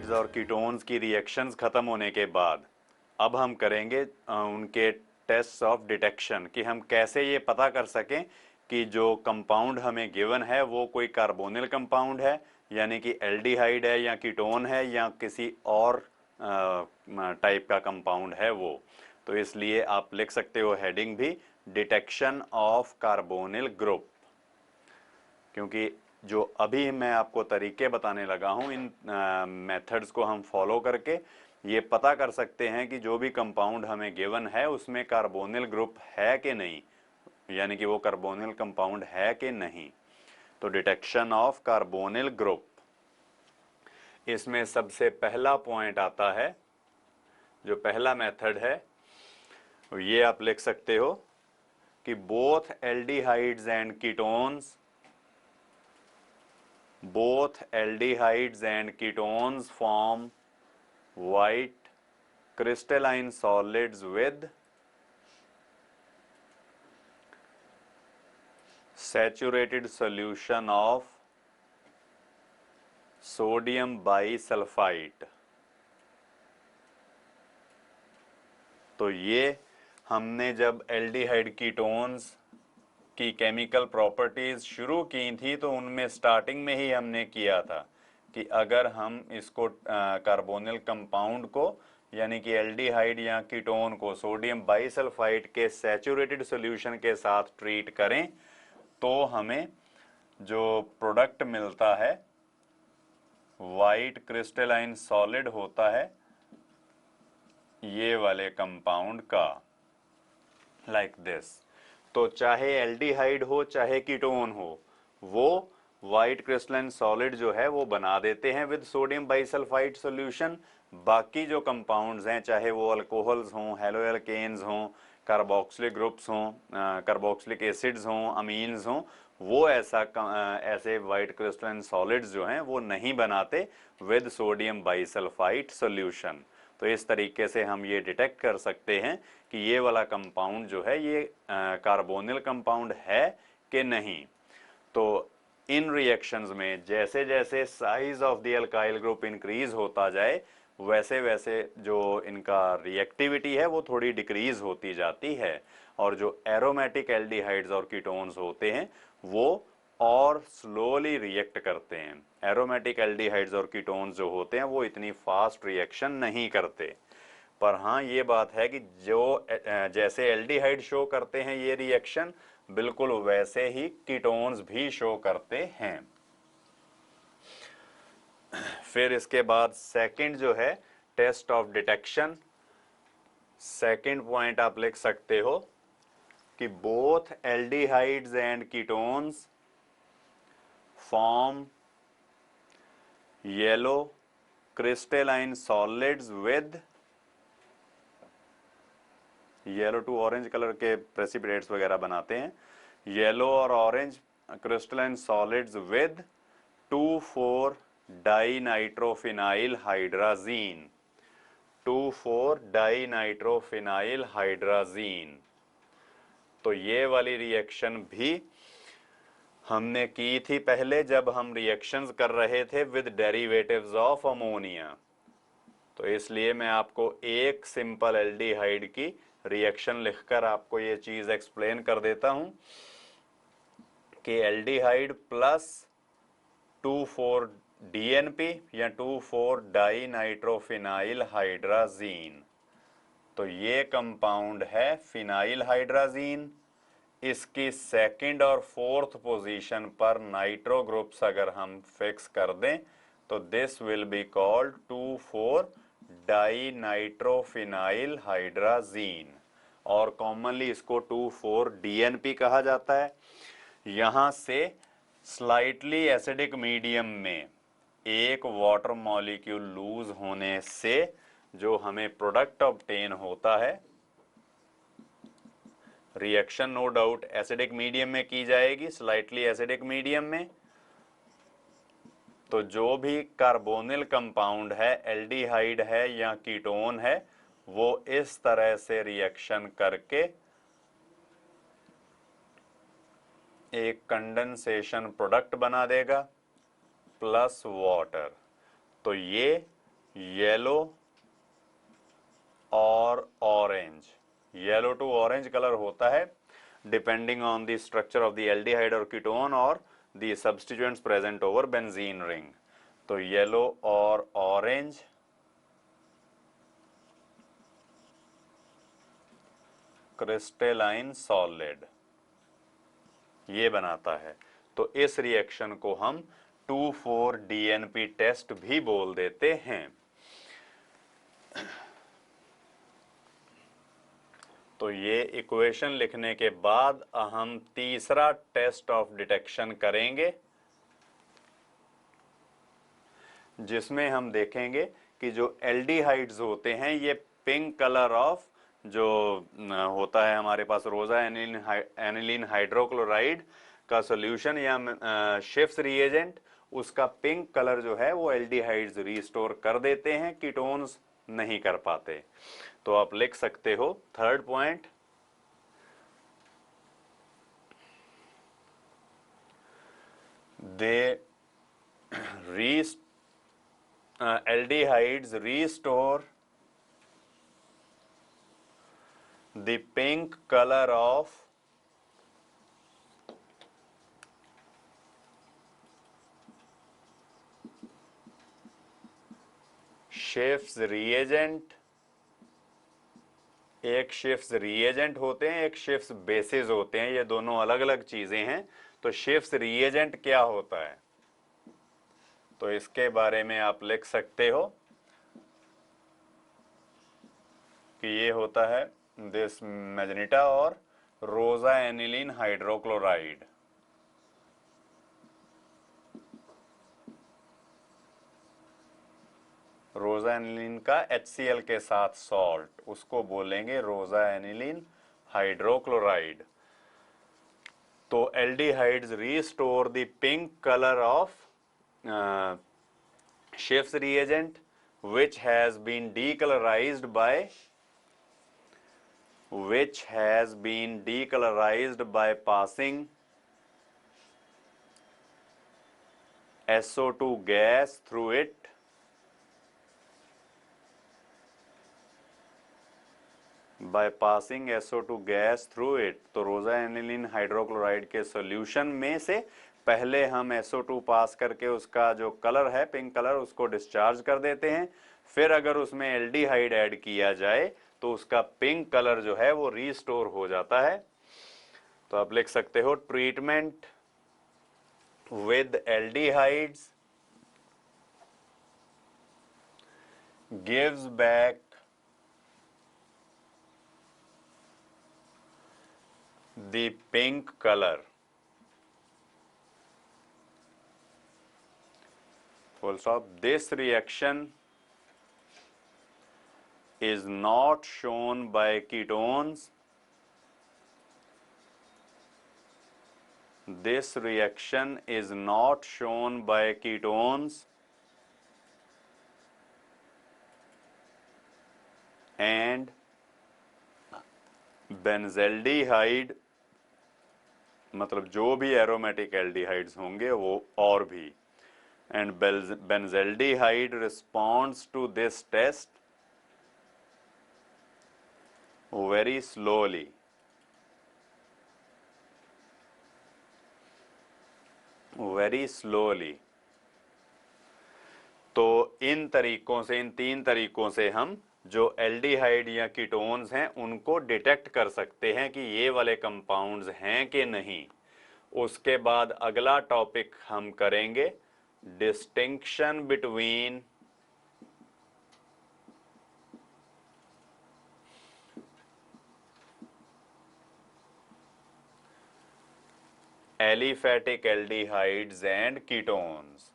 Aldehydes और ketones की reactions ख़त्म होने के बाद अब हम करेंगे उनके टेस्ट ऑफ डिटेक्शन कि हम कैसे ये पता कर सकें कि जो कंपाउंड हमें गिवन है वो कोई कार्बोनिल कंपाउंड है यानी कि एल्डिहाइड है या कीटोन है या किसी और टाइप का कंपाउंड है वो। तो इसलिए आप लिख सकते हो हेडिंग भी डिटेक्शन ऑफ कार्बोनिल ग्रुप, क्योंकि जो अभी मैं आपको तरीके बताने लगा हूं इन मेथड्स को हम फॉलो करके ये पता कर सकते हैं कि जो भी कंपाउंड हमें गिवन है उसमें कार्बोनिल ग्रुप है कि नहीं, यानी कि वो कार्बोनिल कंपाउंड है कि नहीं। तो डिटेक्शन ऑफ कार्बोनिल ग्रुप, इसमें सबसे पहला पॉइंट आता है, जो पहला मेथड है ये आप लिख सकते हो कि both aldehydes and ketones form white crystalline solids with saturated solution of sodium bisulfite। तो ये हमने जब एल्डिहाइड कीटोन्स की केमिकल प्रॉपर्टीज शुरू की थी तो उनमें स्टार्टिंग में ही हमने किया था कि अगर हम इसको कार्बोनिल कंपाउंड को यानी कि एल्डिहाइड या कीटोन को सोडियम बाइसल्फाइड के सैचुरेटेड सॉल्यूशन के साथ ट्रीट करें तो हमें जो प्रोडक्ट मिलता है वाइट क्रिस्टलाइन सॉलिड होता है ये वाले कंपाउंड का, लाइक दिस। तो चाहे एल्डिहाइड हो चाहे कीटोन हो, वो वाइट क्रिस्टलाइन सॉलिड जो है वो बना देते हैं विद सोडियम बाइसल्फाइड सॉल्यूशन। बाकी जो कंपाउंड्स हैं चाहे वो अल्कोहल्स हों, हेलोएल्केन्स हों, कार्बोक्सिलिक ग्रुप्स हों, कार्बोक्सिलिक एसिड्स हों, अमीन्स हों, वो ऐसे वाइट क्रिस्टलाइन सॉलिड्स जो हैं वो नहीं बनाते विद सोडियम बाइसल्फाइड सॉल्यूशन। तो इस तरीके से हम ये डिटेक्ट कर सकते हैं कि ये वाला कंपाउंड जो है ये कार्बोनिल कंपाउंड है कि नहीं। तो इन रिएक्शंस में जैसे जैसे size of the alkyl group increase होता जाए वैसे वैसे जो इनका रिएक्टिविटी है वो थोड़ी डिक्रीज होती जाती है, और जो एरोमेटिक एल्डिहाइड्स और कीटोन्स होते हैं वो और स्लोली रिएक्ट करते हैं। एरोमेटिक एल्डिहाइड्स और कीटोन्स जो होते हैं वो इतनी फास्ट रिएक्शन नहीं करते, पर हाँ ये बात है कि जो जैसे एल्डिहाइड शो करते हैं ये रिएक्शन बिल्कुल वैसे ही कीटोन्स भी शो करते हैं। फिर इसके बाद सेकंड जो है test of detection, second point आप लिख सकते हो कि both aldehydes and ketones form yellow crystalline solids with, yellow to orange colour के प्रेसिपिटेट्स वगैरह बनाते हैं, येलो और orange crystalline solids with 2,4 dinitrophenyl hydrazine, 2,4 dinitrophenyl hydrazine. तो ये वाली रिएक्शन भी हमने की थी पहले जब हम रिएक्शंस कर रहे थे विद डेरिवेटिव्स ऑफ अमोनिया। तो इसलिए मैं आपको एक सिंपल एल्डिहाइड की रिएक्शन लिखकर आपको ये चीज एक्सप्लेन कर देता हूं कि एल्डिहाइड प्लस 2,4 डीएनपी या 2,4 डाइनाइट्रोफिनाइल हाइड्राजीन, तो ये कंपाउंड है फिनाइल हाइड्राजीन। इसकी सेकंड और फोर्थ पोजीशन पर नाइट्रो ग्रुप्स अगर हम फिक्स कर दें तो this will be called 2,4 dinitrophenyl hydrazine, और कॉमनली इसको 2,4 डीएनपी कहा जाता है। यहां से स्लाइटली एसिडिक मीडियम में एक वाटर मॉलिक्यूल लूज होने से जो हमें प्रोडक्ट ऑब्टेन होता है, reaction no doubt acidic medium में की जाएगी, स्लाइटली एसिडिक मीडियम में। तो जो भी कार्बोनिल कंपाउंड है, एल्डिहाइड है या कीटोन है, वो इस तरह से रिएक्शन करके एक कंडेंसेशन प्रोडक्ट बना देगा प्लस वाटर। तो ये येलो और orange. Yellow to orange colour होता है depending on the structure of the aldehyde और कीटोन और the substituents present over benzene ring. तो येलो और ऑरेंज क्रिस्टलाइन सॉलिड ये बनाता है। तो इस रिएक्शन को हम 2,4-DNP टेस्ट भी बोल देते हैं। तो ये इक्वेशन लिखने के बाद हम तीसरा टेस्ट ऑफ डिटेक्शन करेंगे, जिसमें हम देखेंगे कि जो एल्डिहाइड्स होते हैं ये पिंक कलर ऑफ जो होता है हमारे पास रोजा एनिलीन हाइड्रोक्लोराइड का सॉल्यूशन या शिफ्स रिएजेंट, उसका पिंक कलर जो है वो एल्डिहाइड्स रिस्टोर कर देते हैं, कीटोन्स नहीं कर पाते। तो आप लिख सकते हो third point, they aldehydes restore the pink color of Schiff's reagent। एक शिफ्स रिएजेंट होते हैं, एक शिफ्स बेसिस होते हैं, ये दोनों अलग अलग चीजें हैं। तो शिफ्स रिएजेंट क्या होता है, तो इसके बारे में आप लिख सकते हो कि ये होता है दिस मैग्नेटा और रोजा एनिलीन हाइड्रोक्लोराइड। रोजा एनिलीन का HCl के साथ सॉल्ट, उसको बोलेंगे रोजा एनिलीन हाइड्रोक्लोराइड। तो aldehydes restore the pink colour of Schiff's reagent which has been decolorized by passing SO2 gas through it तो रोजा एनिलीन हाइड्रोक्लोराइड के सॉल्यूशन में से पहले हम SO2 पास करके उसका जो कलर है पिंक कलर उसको डिस्चार्ज कर देते हैं, फिर अगर उसमें एल्डिहाइड ऐड किया जाए तो उसका पिंक कलर जो है वो रीस्टोर हो जाता है। तो आप लिख सकते हो treatment with aldehydes gives back the pink color, full stop। This reaction is not shown by ketones, this reaction is not shown by ketones and benzaldehyde, मतलब जो भी एरोमेटिक एल्डिहाइड्स होंगे वो और भी, and benzaldehyde responds to this test very slowly. तो इन तरीकों से, इन तीन तरीकों से हम जो एल्डिहाइड या कीटोन्स हैं उनको डिटेक्ट कर सकते हैं कि ये वाले कंपाउंड्स हैं कि नहीं। उसके बाद अगला टॉपिक हम करेंगे distinction between aliphatic aldehydes and ketones.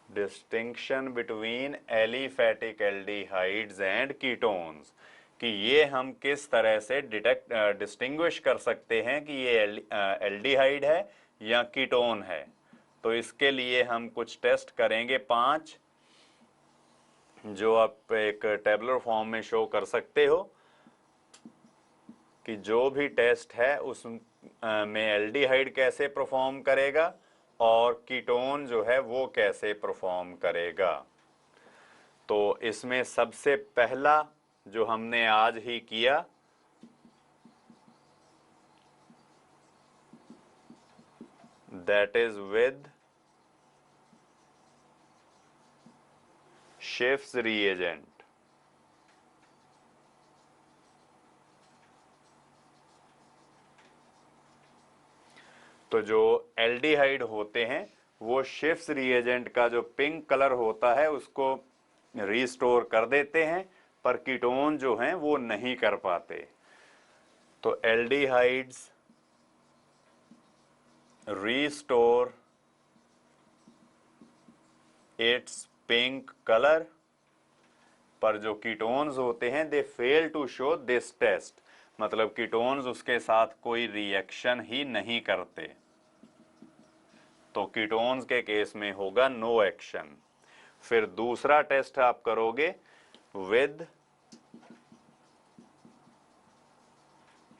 Distinction between aliphatic aldehydes and ketones, कि ये हम किस तरह से डिस्टिंग्विश कर सकते हैं कि ये एल्डिहाइड है या कीटोन है। तो इसके लिए हम कुछ टेस्ट करेंगे 5, जो आप एक टेबुलर फॉर्म में शो कर सकते हो। कि जो भी टेस्ट है उस में एल्डिहाइड कैसे परफॉर्म करेगा और कीटोन जो है वो कैसे परफॉर्म करेगा। तो इसमें सबसे पहला जो हमने आज ही किया, that is with chefs reagent. तो जो एल्डिहाइड होते हैं वो शेफ्स रिएजेंट का जो पिंक कलर होता है उसको रिस्टोर कर देते हैं, पर कीटोन जो हैं वो नहीं कर पाते। तो aldehydes restore its pink colour, पर जो कीटोन्स होते हैं they fail to show this test, मतलब कीटोन्स उसके साथ कोई रिएक्शन ही नहीं करते। तो कीटोन्स के केस में होगा नो एक्शन। फिर दूसरा टेस्ट आप करोगे विद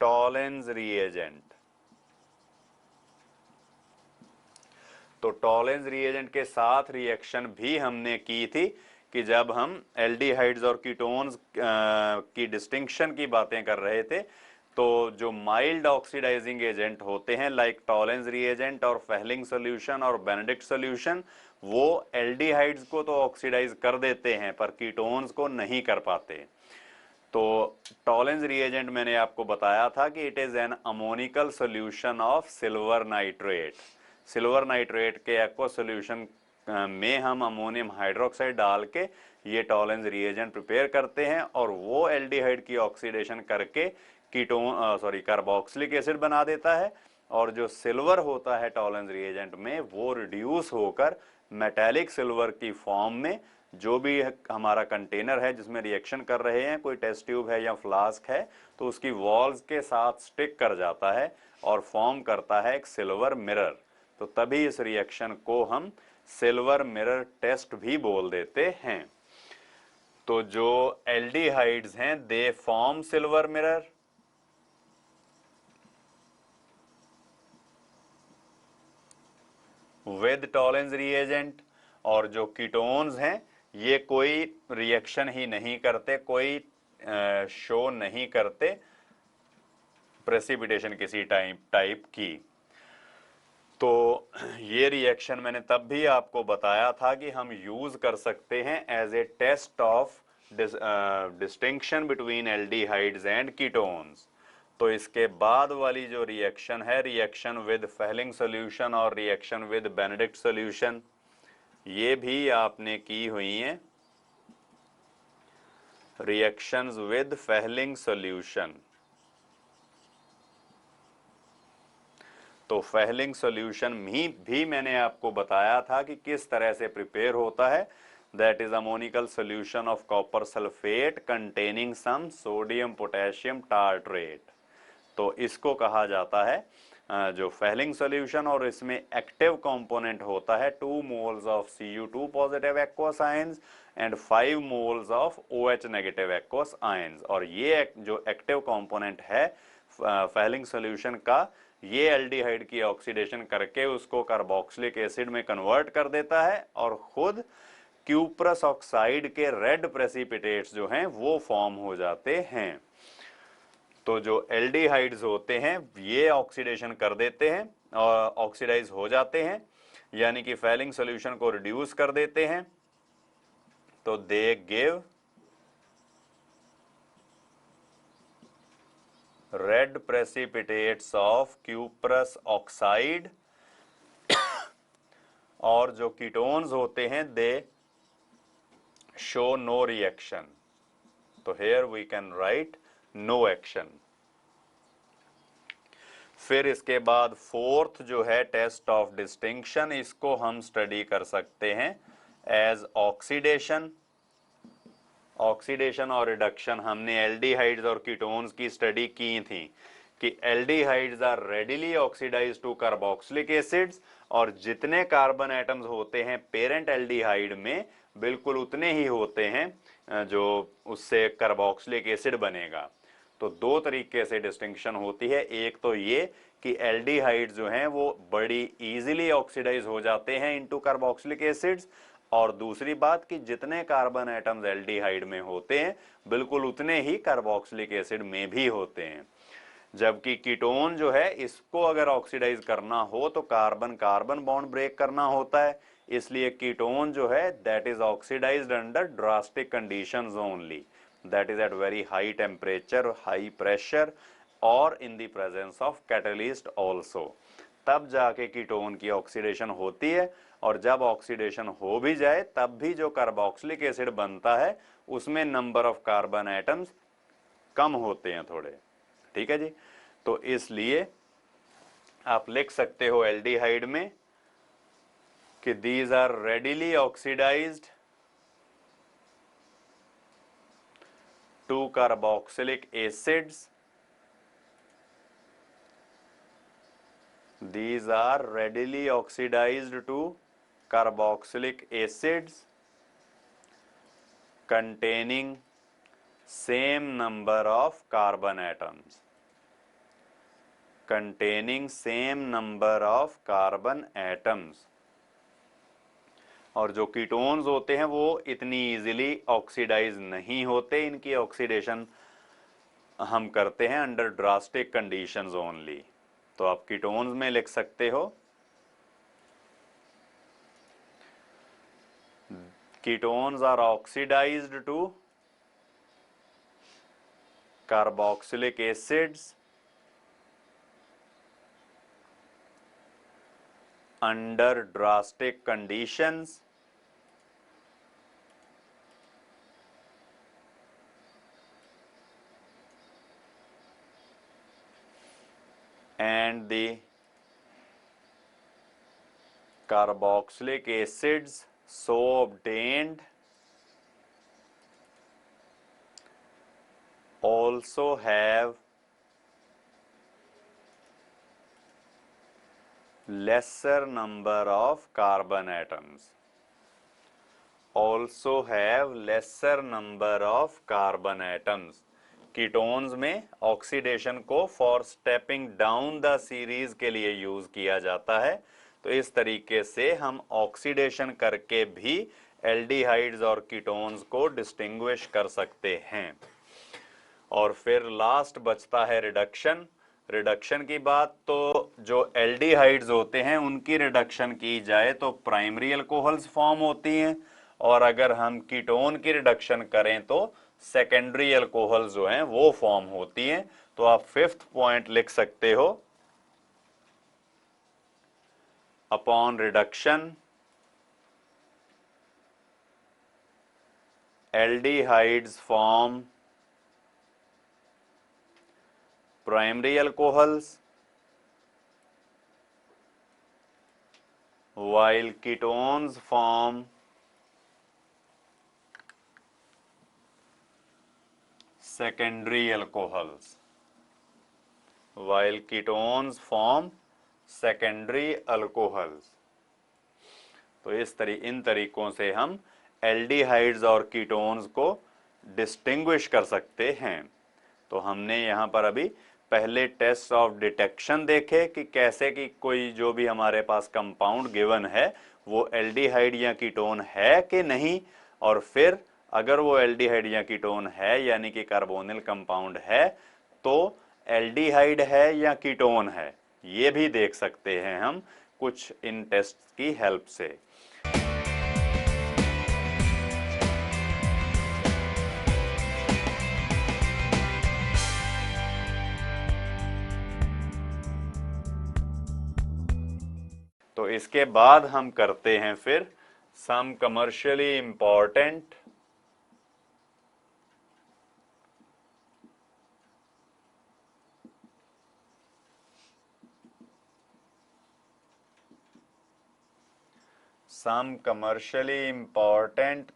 टॉलेंस रिएजेंट। तो टॉलेंस रिएजेंट के साथ रिएक्शन भी हमने की थी कि जब हम एल्डिहाइड्स और कीटोन्स की डिस्टिंक्शन की बातें कर रहे थे, तो जो माइल्ड ऑक्सीडाइजिंग एजेंट होते हैं लाइक टॉलेंस रिएजेंट और फेहलिंग सॉल्यूशन और बेनेडिक्ट सॉल्यूशन, वो एल्डिहाइड्स को तो ऑक्सीडाइज कर देते हैं पर कीटोन्स को नहीं कर पाते। तो टॉलेंस रिएजेंट मैंने आपको बताया था कि it is an ammoniacal solution of silver nitrate. Silver nitrate के एक्वा सॉल्यूशन में हम अमोनियम हाइड्रोक्साइड डाल के ये टॉलेंस रिएजेंट प्रिपेयर करते हैं और वो एल्डिहाइड की ऑक्सीडेशन करके कार्बोक्सिलिक एसिड बना देता है, और जो सिल्वर होता है टॉलेंस रिएजेंट में वो रिड्यूस होकर मेटालिक सिल्वर की फॉर्म में, जो भी हमारा कंटेनर है जिसमें रिएक्शन कर रहे हैं, कोई टेस्ट ट्यूब है या फ्लास्क है, तो उसकी वॉल्स के साथ स्टिक कर जाता है और फॉर्म करता है एक सिल्वर मिरर। तो तभी इस रिएक्शन को हम सिल्वर मिरर टेस्ट भी बोल देते हैं। तो जो एल्डिहाइड्स हैं they form silver mirror, with Tollens reagent, और जो कीटोन्स हैं ये कोई रिएक्शन ही नहीं करते, कोई शो नहीं करते प्रेसिपिटेशन किसी टाइप की। तो ये रिएक्शन मैंने तब भी आपको बताया था कि हम यूज कर सकते हैं as a test of distinction between aldehydes and ketones. तो इसके बाद वाली जो रिएक्शन है, रिएक्शन विद फेहलिंग सॉल्यूशन और रिएक्शन विद बेनेडिक्ट सॉल्यूशन, ये भी आपने की हुई हैं। रिएक्शंस विद फेहलिंग सॉल्यूशन, तो फेहलिंग सॉल्यूशन भी मैंने आपको बताया था कि किस तरह से प्रिपेयर होता है। That is ammoniacal solution of copper sulphate containing some sodium potassium tartrate. तो इसको कहा जाता है जो फेहलिंग सॉल्यूशन, और इसमें एक्टिव कंपोनेंट होता है 2 moles of Cu2 positive aqueous ions and 5 moles of OH negative aqueous ions. और ये जो एक्टिव कंपोनेंट है फेहलिंग सॉल्यूशन का, ये एल्डिहाइड की ऑक्सीडेशन करके उसको कार्बोक्सिलिक एसिड में कन्वर्ट कर देता है और खुद क्यूप्रस ऑक्साइड के रेड प्रेसिपिटेट्स जो हैं वो फॉर्म हो जाते हैं। तो जो एल्डिहाइड्स होते हैं ये ऑक्सीडेशन कर देते हैं और ऑक्सीडाइज हो जाते हैं, यानी कि फेहलिंग सॉल्यूशन को रिड्यूस कर देते हैं। तो they give red precipitates of cuprous oxide, और जो कीटोन्स होते हैं दे शो नो रिएक्शन। तो here we can write no action. फिर इसके बाद फोर्थ जो है टेस्ट ऑफ डिस्टिंक्शन, इसको हम स्टडी कर सकते हैं एज ऑक्सीडेशन। ऑक्सीडेशन और रिडक्शन हमने एल्डिहाइड्स और कीटोन्स की स्टडी की थी कि aldehydes are readily oxidise to carboxylic acids, और जितने कार्बन एटम्स होते हैं पेरेंट एल्डिहाइड में बिल्कुल उतने ही होते हैं जो उससे कार्बोक्सिलिक एसिड बनेगा। तो दो तरीके से डिस्टिंक्शन होती है, एक तो ये कि एल्डिहाइड जो हैं वो बड़ी इजीली ऑक्सीडाइज हो जाते हैं इनटू कार्बोक्सिलिक एसिड्स, और दूसरी बात कि जितने कार्बन एटम्स एल्डिहाइड में होते हैं बिल्कुल उतने ही कार्बोक्सिलिक एसिड में भी होते हैं। जबकि कीटोन जो है इसको अगर ऑक्सीडाइज करना हो तो कार्बन कार्बन बॉन्ड ब्रेक करना होता है, इसलिए कीटोन जो है that is oxidised under drastic conditions only, that is at very high temperature, high pressure और in the presence of catalyst also, तब जाके कीटोन की ऑक्सीडेशन होती है। और जब ऑक्सीडेशन हो भी जाए तब भी जो कार्बोक्सिलिक एसिड बनता है उसमें number of carbon atoms come होते हैं थोड़े, ठीक है जी। तो इसलिए आप लिख सकते हो एल्डिहाइड में कि these are readily oxidised to carboxylic acids, these are readily oxidized to carboxylic acids containing same number of carbon atoms, containing same number of carbon atoms। और जो कीटोन्स होते हैं वो इतनी इजीली ऑक्सीडाइज नहीं होते, इनकी ऑक्सीडेशन हम करते हैं अंडर ड्रास्टिक कंडीशंस ओनली। तो आप कीटोन्स में लिख सकते हो ketones are oxidized to carboxylic acids under drastic conditions and the carboxylic acids so obtained also have lesser number of carbon atoms, also have lesser number of carbon atoms। Ketones में oxidation को for stepping down the series के लिए use किया जाता है। तो इस तरीके से हम ऑक्सीडेशन करके भी एल्डिहाइड्स और कीटोन्स को डिस्टिंग्विश कर सकते हैं। और फिर लास्ट बचता है रिडक्शन। रिडक्शन की बात, तो जो एल्डिहाइड्स होते हैं उनकी रिडक्शन की जाए तो प्राइमरी अल्कोहल्स फॉर्म होती हैं, और अगर हम कीटोन की रिडक्शन करें तो सेकेंडरी अल्कोहल्स जो हैं वो फॉर्म होती हैं। तो आप फिफ्थ पॉइंट लिख सकते हो, upon reduction aldehydes form primary alcohols while ketones form secondary alcohols, while ketones form secondary alcohols। तो इन तरीकों से हम एल्डिहाइड्स और कीटोन्स को डिस्टिंग्विश कर सकते हैं। तो हमने यहाँ पर अभी पहले टेस्ट ऑफ डिटेक्शन देखे कि कैसे कि कोई जो भी हमारे पास कंपाउंड गिवन है वो एल्डिहाइड या कीटोन है कि नहीं, और फिर अगर वो एल्डिहाइड या कीटोन है यानी कि कार्बोनिल कंपाउंड है तो एल्डिहाइड है या कीटोन है ये भी देख सकते हैं हम कुछ इन टेस्ट की हेल्प से। तो इसके बाद हम करते हैं फिर सम कमर्शियली इंपॉर्टेंट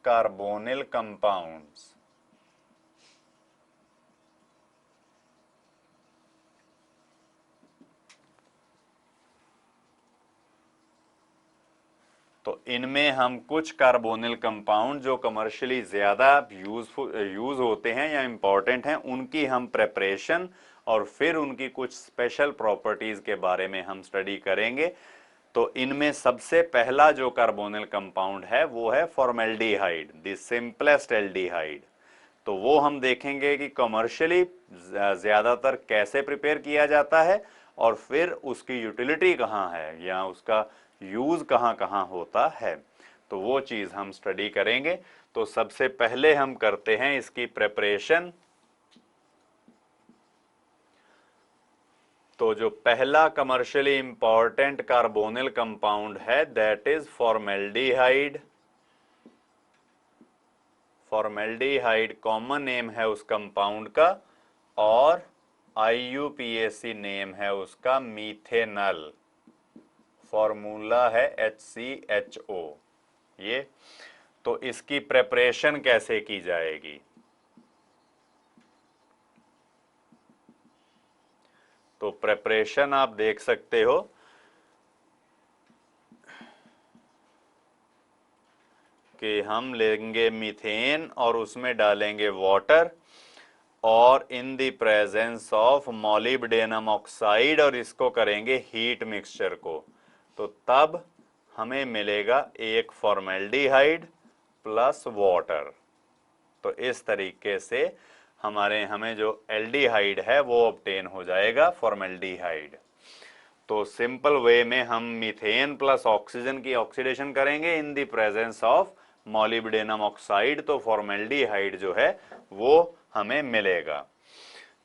carbonyl compounds। तो इनमें हम कुछ कार्बोनिल कंपाउंड जो कमर्शियली ज़्यादा यूज होते हैं या इम्पॉर्टेंट हैं, उनकी हम प्रेपरेशन और फिर उनकी कुछ स्पेशल प्रॉपर्टीज़ के बारे में हम स्टडी करेंगे। तो इनमें सबसे पहला जो कार्बोनिल कंपाउंड है वो है फॉर्मेल्डिहाइड, द सिंपलेस्ट एल्डिहाइड। तो वो हम देखेंगे कि कमर्शियली ज़्यादातर कैसे प्रिपेयर किया जाता है और फिर उसकी यूटिलिटी कहाँ है या उसका यूज़ कहाँ कहाँ होता है, तो वो चीज़ हम स्टडी करेंगे। तो सबसे पहले हम करते हैं इसकी प्रेपरेशन। तो जो पहला कमर्शियली इंपॉर्टेंट कार्बोनिल कंपाउंड है that is formaldehyde. Formaldehyde common name है उस कंपाउंड का और IUPAC नेम है उसका मीथेनल। फॉर्मूला है HCHO। ये तो इसकी प्रेपरेशन कैसे की जाएगी? तो प्रेपरेशन आप देख सकते हो कि हम लेंगे मीथेन और उसमें डालेंगे वाटर और in the presence of molybdenum oxide और इसको करेंगे हीट मिक्सचर को। तो तब हमें मिलेगा एक फॉर्मेल्डिहाइड प्लस वाटर। तो इस तरीके से हमें जो एल्डिहाइड है वो ऑब्टेन हो जाएगा, फॉर्मेल्डिहाइड। तो सिंपल वे में हम मीथेन प्लस ऑक्सीजन की ऑक्सीडेशन करेंगे इन the presence of molybdenum oxide, तो फॉर्मेल्डिहाइड जो है वो हमें मिलेगा।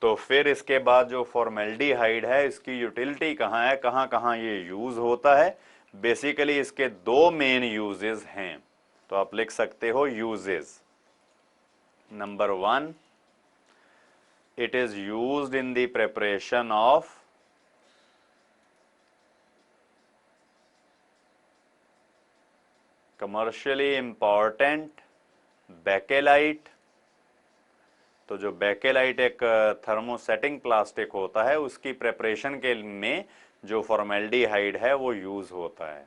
तो फिर इसके बाद जो फॉर्मेल्डिहाइड है इसकी यूटिलिटी कहाँ है, कहाँ कहाँ ये यूज होता है? बेसिकली इसके दो मेन यूजेस हैं, तो आप लिख सकते हो uses. Number 1, it is used in the preparation of commercially important bakelite. तो जो बेकेलाइट एक थर्मोसेटिंग प्लास्टिक होता है उसकी प्रेपरेशन के में जो फॉर्मेल्डिहाइड है वो यूज होता है।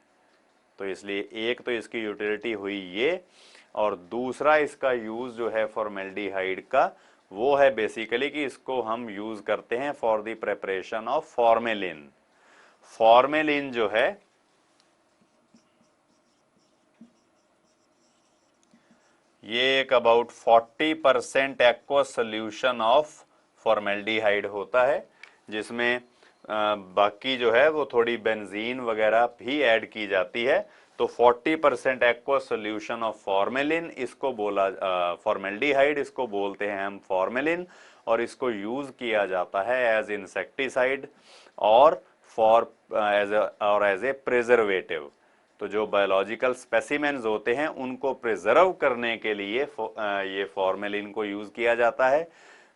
तो इसलिए एक तो इसकी यूटिलिटी हुई ये, और दूसरा इसका यूज जो है फॉर्मेल्डिहाइड का वो है बेसिकली कि इसको हम यूज करते हैं for the preparation of formalin. Formalin जो है ये एक about 40% aqueous solution of formaldehyde होता है, जिसमें बाकी जो है वो थोड़ी बेंजीन वगैरह भी ऐड की जाती है। तो 40% एक्वस सोल्यूशन ऑफ फॉर्मेलिन इसको बोला, फॉर्मेल्डिहाइड इसको बोलते हैं हम फॉर्मेलिन, और इसको यूज किया जाता है एज इंसेक्टिसाइड और एज ए प्रिजर्वेटिव। तो जो बायोलॉजिकल स्पेसिमेंस होते हैं उनको प्रिजर्व करने के लिए ये फॉर्मेलिन को यूज किया जाता है।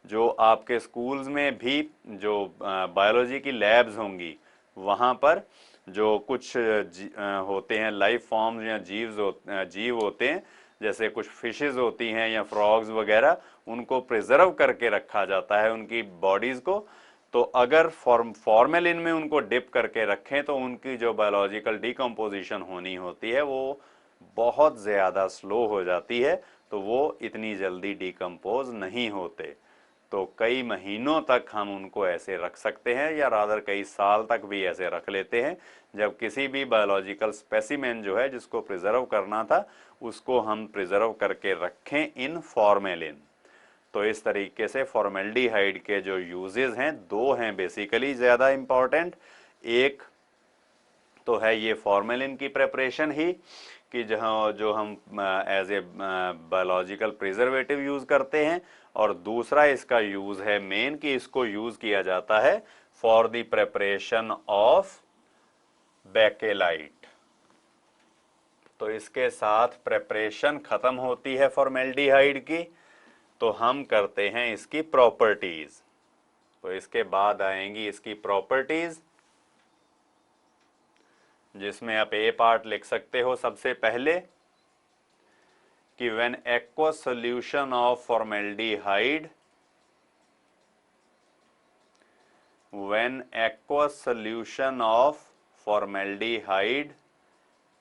जो आपके स्कूल्स में भी जो बायोलॉजी की लैब्स होंगी वहाँ पर जो कुछ होते हैं लाइफ फॉर्म्स या जीव होते हैं, जैसे कुछ फिशेस होती हैं या फ्रॉग्स वगैरह, उनको प्रिजर्व करके रखा जाता है उनकी बॉडीज को। तो अगर फॉर्मेलिन में उनको डिप करके रखें तो उनकी जो बायोलॉजिकल डिकम्पोजिशन होनी होती है वो बहुत ज़्यादा स्लो हो जाती है, तो वो इतनी जल्दी डिकम्पोज नहीं होते। तो कई महीनों तक हम उनको ऐसे रख सकते हैं या रादर कई साल तक भी ऐसे रख लेते हैं। जब किसी भी बायोलॉजिकल स्पेसिमेन जो है जिसको प्रिजर्व करना था उसको हम प्रिजर्व करके रखें इन फॉर्मेलिन। तो इस तरीके से फॉर्मेल्डिहाइड के जो यूजेस हैं दो हैं बेसिकली ज़्यादा इम्पॉर्टेंट। एक तो है ये फॉर्मेलिन की प्रेपरेशन ही कि जहाँ जो हम as a biological preservative use करते हैं, और दूसरा इसका यूज़ है मेन कि इसको यूज़ किया जाता है for the preparation of bakelite. तो इसके साथ प्रेपरेशन ख़त्म होती है फॉर्मेल्डिहाइड की, तो हम करते हैं इसकी प्रॉपर्टीज। तो इसके बाद आएंगी इसकी प्रॉपर्टीज, जिसमें आप ए पार्ट लिख सकते हो सबसे पहले कि when aqueous solution of formaldehyde, when aqueous solution of formaldehyde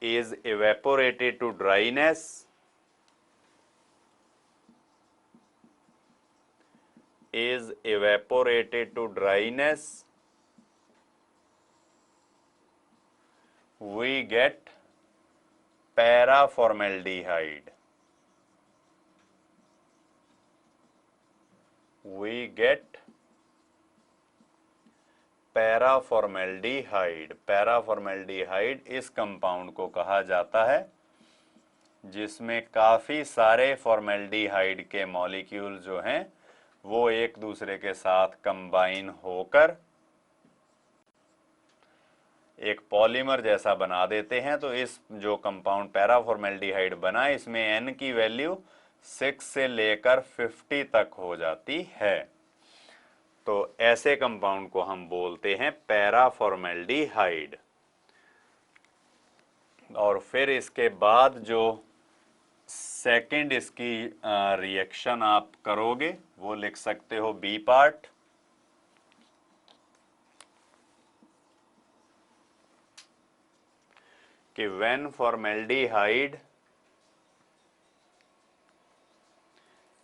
is evaporated to dryness, is evaporated to dryness, we get paraformaldehyde. We get पैराफॉर्मेल्डिहाइड। पैराफॉर्मेल्डिहाइड इस कंपाउंड को कहा जाता है जिसमें काफी सारे फॉर्मेल्डिहाइड के मॉलिक्यूल जो हैं वो एक दूसरे के साथ कंबाइन होकर एक पॉलीमर जैसा बना देते हैं। तो इस जो कंपाउंड पैराफॉर्मेल्डिहाइड बना, इसमें N की वैल्यू 6 से लेकर 50 तक हो जाती है। तो ऐसे कंपाउंड को हम बोलते हैं पैराफॉर्मेल्डिहाइड। और फिर इसके बाद जो सेकंड इसकी रिएक्शन आप करोगे वो लिख सकते हो बी पार्ट। कि when formaldehyde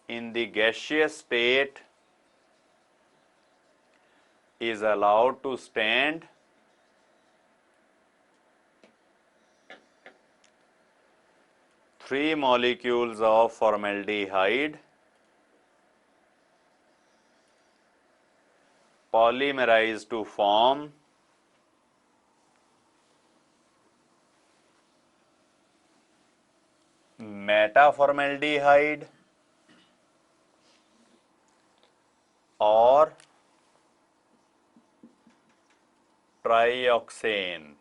in the gaseous state is allowed to stand, three molecules of formaldehyde polymerize to form मेटाफॉर्मेल्डिहाइड और ट्राइऑक्सेन।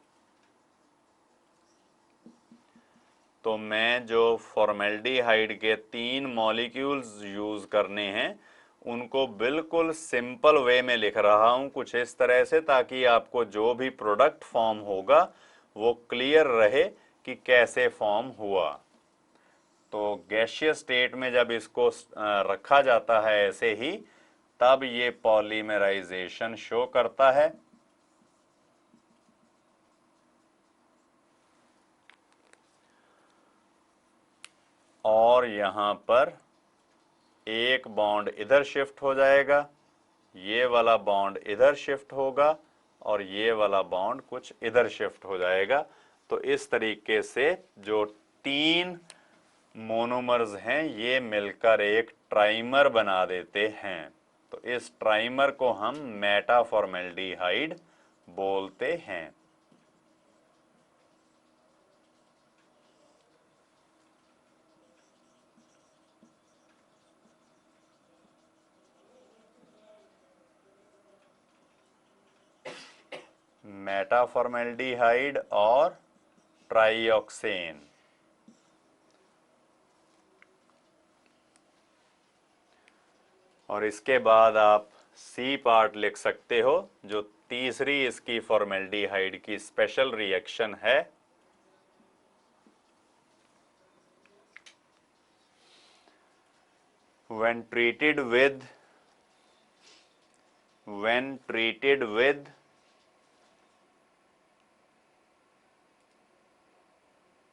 तो मैं जो फॉर्मेल्डिहाइड के 3 मॉलिक्यूल्स यूज करने हैं उनको बिल्कुल सिंपल वे में लिख रहा हूं कुछ इस तरह से, ताकि आपको जो भी प्रोडक्ट फॉर्म होगा वो क्लियर रहे कि कैसे फॉर्म हुआ। तो गैसियस स्टेट में जब इसको रखा जाता है ऐसे ही, तब ये पॉलीमराइजेशन शो करता है। और यहां पर एक बॉन्ड इधर शिफ्ट हो जाएगा, ये वाला बॉन्ड इधर शिफ्ट होगा और ये वाला बॉन्ड कुछ इधर शिफ्ट हो जाएगा। तो इस तरीके से जो 3 मोनोमर्स हैं ये मिलकर एक ट्राइमर बना देते हैं। तो इस ट्राइमर को हम मेटाफॉर्मेल्डिहाइड बोलते हैं। मेटाफॉर्मेल्डिहाइड और ट्राइऑक्सेन। और इसके बाद आप सी पार्ट लिख सकते हो, जो तीसरी इसकी फॉर्मेल्डिहाइड की स्पेशल रिएक्शन है। when treated with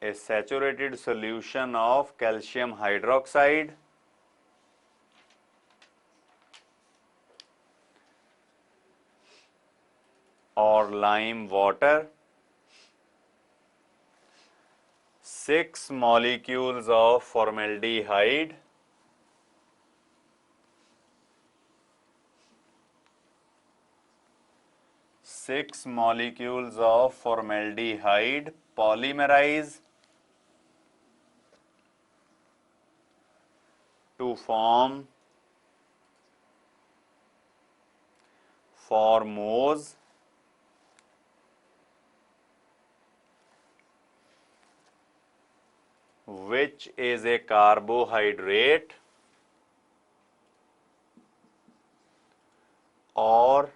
a saturated solution of calcium hydroxide or lime water, 6 molecules of formaldehyde polymerize to form formose, which is a carbohydrate or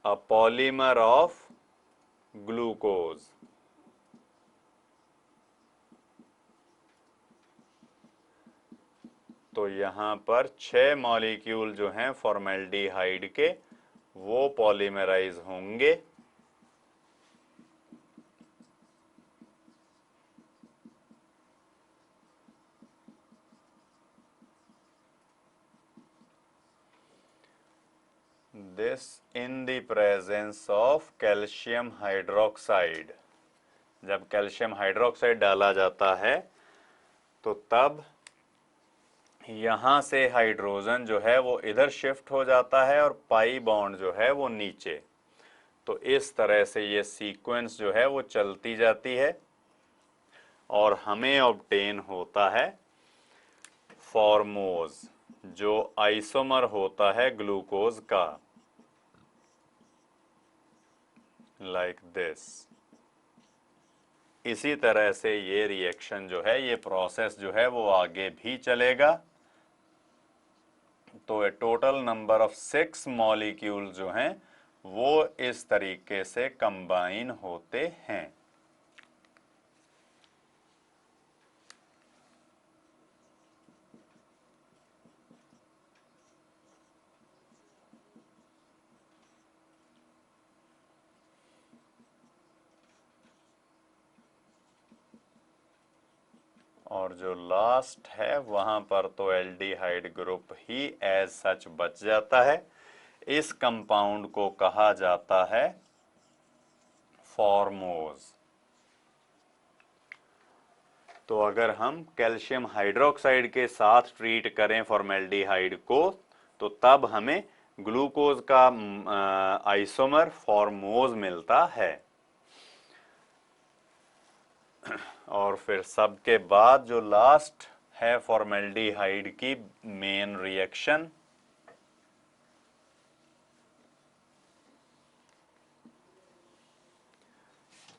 a polymer of glucose। तो यहाँ पर 6 molecule जो हैं formaldehyde के वो polymerase होंगे this in the presence of calcium hydroxide. जब calcium hydroxide डाला जाता है तो तब यहाँ से हाइड्रोजन जो है वो इधर शिफ्ट हो जाता है और पाई बॉन्ड जो है वो नीचे। तो इस तरह से ये सीक्वेंस जो है वो चलती जाती है और हमें ऑब्टेन होता है फॉर्मोज, जो आइसोमर होता है ग्लूकोज का, लाइक दिस। इसी तरह से ये रिएक्शन जो है, ये प्रोसेस जो है वो आगे भी चलेगा। तो टोटल नंबर ऑफ 6 मॉलिक्यूल जो हैं वो इस तरीके से कंबाइन होते हैं। और जो लास्ट है वहां पर तो एल्डिहाइड ग्रुप ही एज सच बच जाता है। इस कंपाउंड को कहा जाता है फॉर्मोज। तो अगर हम कैल्शियम हाइड्रोक्साइड के साथ ट्रीट करें फॉर्मेल्डिहाइड को तो तब हमें ग्लूकोज का आइसोमर फॉर्मोज मिलता है। और फिर सबके बाद जो लास्ट है फॉर्मेल्डिहाइड की मेन रिएक्शन,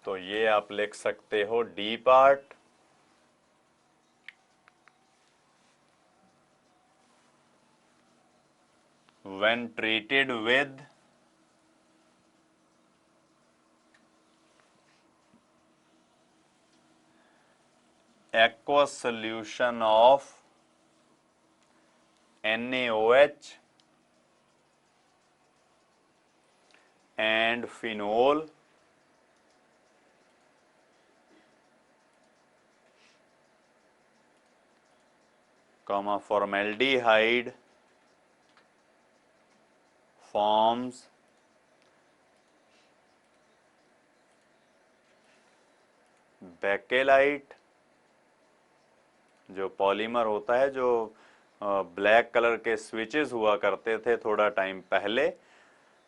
तो ये आप लिख सकते हो D part. When treated with aqueous solution of NaOH and phenol, formaldehyde forms bakelite, जो पॉलीमर होता है, जो ब्लैक कलर के स्विचेस हुआ करते थे थोड़ा टाइम पहले।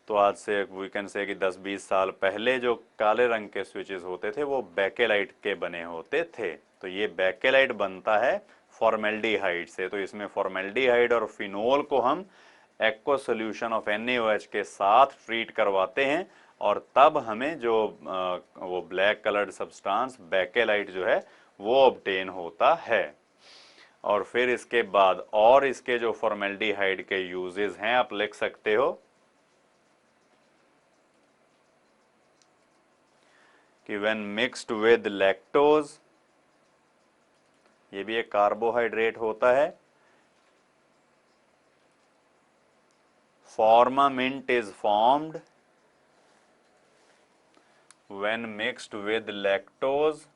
तो आज से वी कैन से कि 10-20 साल पहले जो काले रंग के स्विचेस होते थे वो बेकेलाइट के बने होते थे। तो ये बेकेलाइट बनता है फॉर्मेल्डिहाइड से। तो इसमें फॉर्मेल्डिहाइड और फिनोल को हम एक्वा सोल्यूशन ऑफ NaOH के साथ ट्रीट करवाते हैं और तब हमें जो वो ब्लैक कलर्ड सब्सटेंस बेकेलाइट जो है वो ऑब्टेन होता है। और फिर इसके बाद और इसके जो फॉर्मेल्डिहाइड के यूजेस हैं आप लिख सकते हो कि व्हेन मिक्स्ड विद लैक्टोज, ये भी एक कार्बोहाइड्रेट होता है, formamint is formed when mixed with lactose,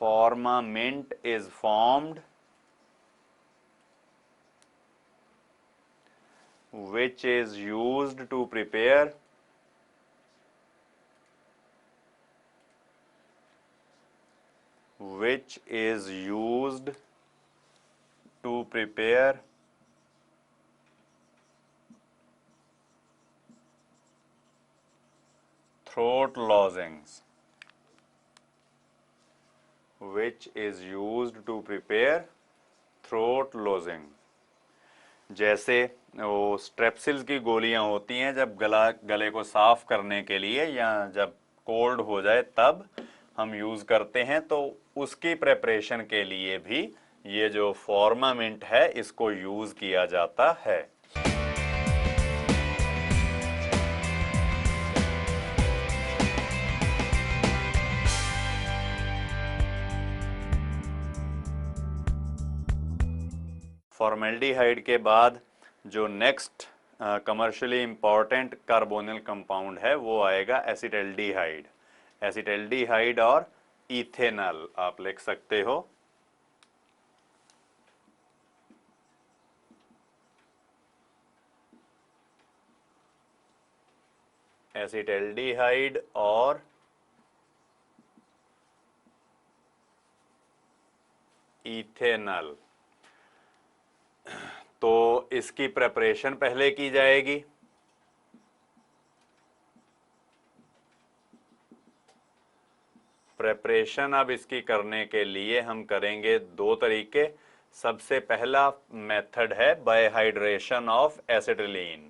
formamint is formed which is used to prepare throat lozenge, which is used to prepare throat lozenge। जैसे वो स्ट्रेप्सिल्स की गोलियां होती हैं जब गले को साफ करने के लिए या जब कोल्ड हो जाए तब हम यूज करते हैं, तो उसकी प्रेपरेशन के लिए भी ये जो फॉर्मामिंट है इसको यूज किया जाता है। फॉर्मेल्डिहाइड के बाद जो next commercially important carbonyl compound है वो आएगा एसिटल्डिहाइड। एसिटल्डिहाइड और इथेनॉल आप लिख सकते हो। एसिटल्डिहाइड और इथेनॉल। तो इसकी प्रिपरेशन पहले की जाएगी। प्रिपरेशन अब इसकी करने के लिए हम करेंगे दो तरीके। सबसे पहला मेथड है bye hydration of acetylene.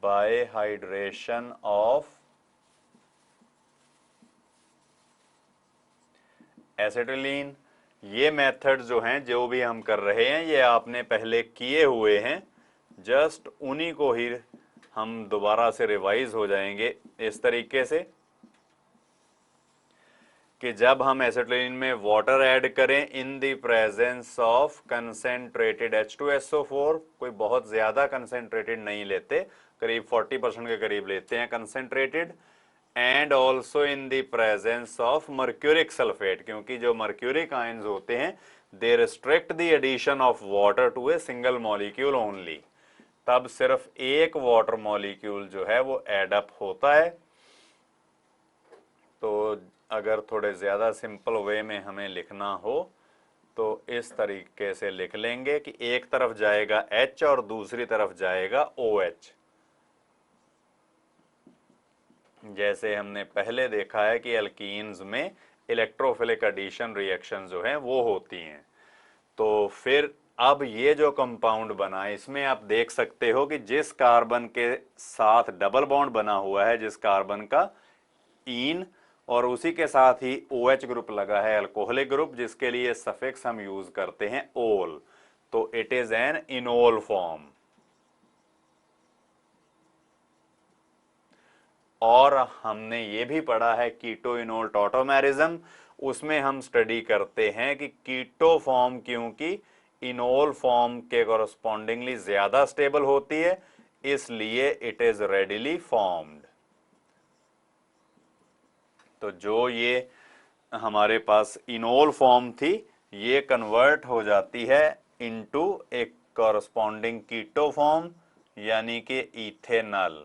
Bye hydration of acetylene. ये मेथड जो हैं, जो भी हम कर रहे हैं, ये आपने पहले किए हुए हैं, जस्ट उन्हीं को ही हम दोबारा से रिवाइज हो जाएंगे इस तरीके से कि जब हम एसिटिलीन में वाटर ऐड करें इन the presence of concentrated H2SO4, कोई बहुत ज़्यादा कंसेंट्रेटेड नहीं लेते, करीब 40% के करीब लेते हैं concentrated, and also in the presence of mercuric sulphate, क्योंकि जो मर्क्यूरिक आयंस होते हैं they restrict the addition of water to a single molecule only. तब सिर्फ एक वाटर मॉलिक्यूल जो है वो एड अप होता है। तो अगर थोड़े ज़्यादा सिंपल वे में हमें लिखना हो तो इस तरीके से लिख लेंगे कि एक तरफ जाएगा H और दूसरी तरफ जाएगा OH। जैसे हमने पहले देखा है कि एल्कीन्स में इलेक्ट्रोफिलिक एडिशन रिएक्शन जो है वो होती हैं। तो फिर अब ये जो कंपाउंड बना है, इसमें आप देख सकते हो कि जिस कार्बन के साथ डबल बॉन्ड बना हुआ है, जिस कार्बन का इन, और उसी के साथ ही OH ग्रुप लगा है, अल्कोहलिक ग्रुप, जिसके लिए सफिक्स हम यूज करते हैं ओल। तो it is an enol form. और हमने ये भी पढ़ा है कीटो इनोल टॉटोमेरिज्म, उसमें हम स्टडी करते हैं कि कीटो फॉर्म क्योंकि इनोल फॉर्म के कॉरस्पॉन्डिंगली ज्यादा स्टेबल होती है, इसलिए इट इज रेडिली फॉर्म्ड। तो जो ये हमारे पास इनोल फॉर्म थी, ये कन्वर्ट हो जाती है इनटू एक कॉरस्पॉन्डिंग कीटो फॉर्म, यानी कि इथेनॉल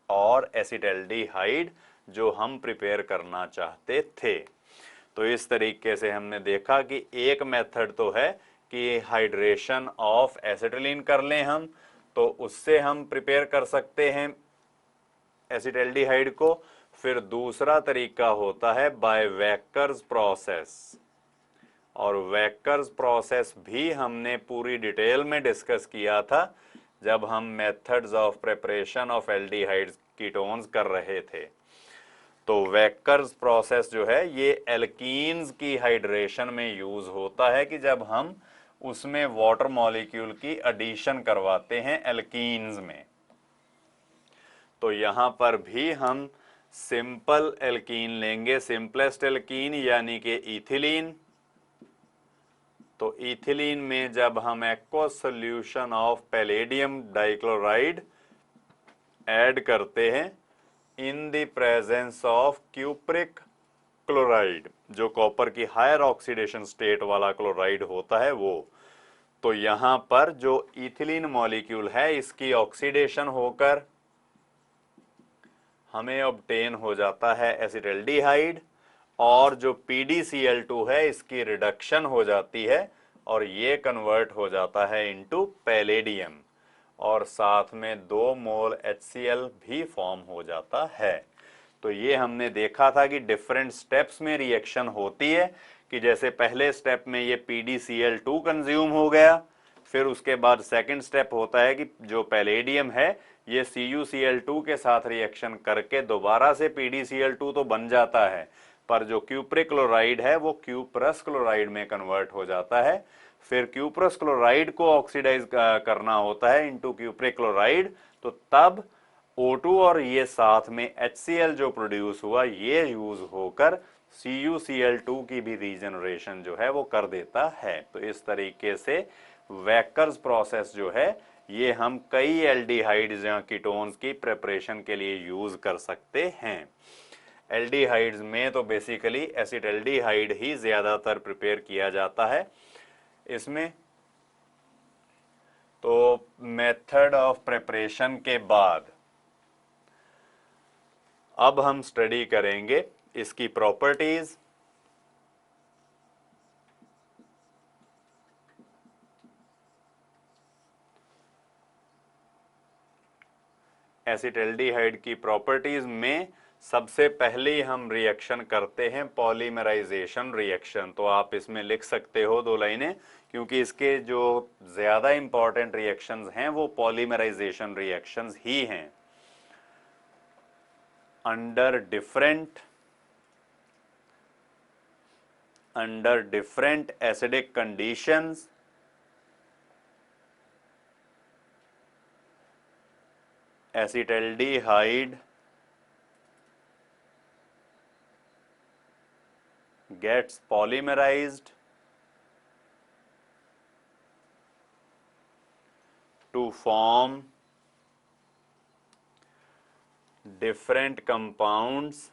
और एसिटल्डिहाइड, जो हम प्रिपेयर करना चाहते थे। तो इस तरीके से हमने देखा कि एक मेथड तो है कि हाइड्रेशन ऑफ एसिटिलीन कर लें हम, तो उससे हम प्रिपेयर कर सकते हैं एसिटल्डिहाइड को। फिर दूसरा तरीका होता है बाय वेकर्स प्रोसेस, और वेकर्स प्रोसेस भी हमने पूरी डिटेल में डिस्कस किया था जब हम methods of preparation of aldehydes ketones कर रहे थे। तो वेकर्स प्रोसेस जो है ये एल्कीन्स की हाइड्रेशन में यूज होता है कि जब हम उसमें वाटर मॉलिक्यूल की एडिशन करवाते हैं एल्कीन्स में। तो यहां पर भी हम सिंपल एल्कीन लेंगे, सिंपलेस्ट एल्कीन यानी कि इथिलीन। तो इथिलीन में जब हम aqueous solution of palladium dichloride add करते हैं इन the presence of cupric chloride, जो कॉपर की हायर ऑक्सीडेशन स्टेट वाला क्लोराइड होता है वो, तो यहां पर जो इथिलीन मॉलिक्यूल है इसकी ऑक्सीडेशन होकर हमें ऑब्टेन हो जाता है एसिटल्डिहाइड, और जो PdCl2 है इसकी रिडक्शन हो जाती है और ये कन्वर्ट हो जाता है इनटू पैलेडियम, और साथ में 2 मोल HCl भी फॉर्म हो जाता है। तो ये हमने देखा था कि डिफरेंट स्टेप्स में रिएक्शन होती है, कि जैसे पहले स्टेप में ये PdCl2 कंज्यूम हो गया, फिर उसके बाद सेकंड स्टेप होता है कि जो पैलेडियम है ये CuCl2 के साथ रिएक्शन करके दोबारा से PdCl2 तो बन जाता है, पर जो क्यूप्रिक क्लोराइड है वो क्यूप्रस क्लोराइड में कन्वर्ट हो जाता है। फिर क्यूप्रस क्लोराइड को ऑक्सीडाइज करना होता है इनटू क्यूप्रिक क्लोराइड, तो तब O2 और ये साथ में HCl जो प्रोड्यूस हुआ ये यूज होकर CuCl2 की भी रीजनरेशन जो है वो कर देता है। तो इस तरीके से वेकर्स प्रोसेस जो है ये हम कई एल्डिहाइड्स या कीटोन्स की प्रिपरेशन के लिए यूज कर सकते हैं। एल्डिहाइड्स में तो बेसिकली एसिटल्डिहाइड ही ज्यादातर प्रिपेयर किया जाता है। इसमें तो मेथड ऑफ प्रिपरेशन के बाद अब हम स्टडी करेंगे इसकी प्रॉपर्टीज, एसिटाल्डिहाइड की प्रॉपर्टीज में सबसे पहले हम रिएक्शन करते हैं पॉलीमराइजेशन रिएक्शन। तो आप इसमें लिख सकते हो 2 लाइनें, क्योंकि इसके जो ज्यादा इंपॉर्टेंट रिएक्शंस हैं वो पॉलीमराइजेशन रिएक्शंस ही हैं। Under different acidic conditions acetaldehyde gets polymerized to form different compounds,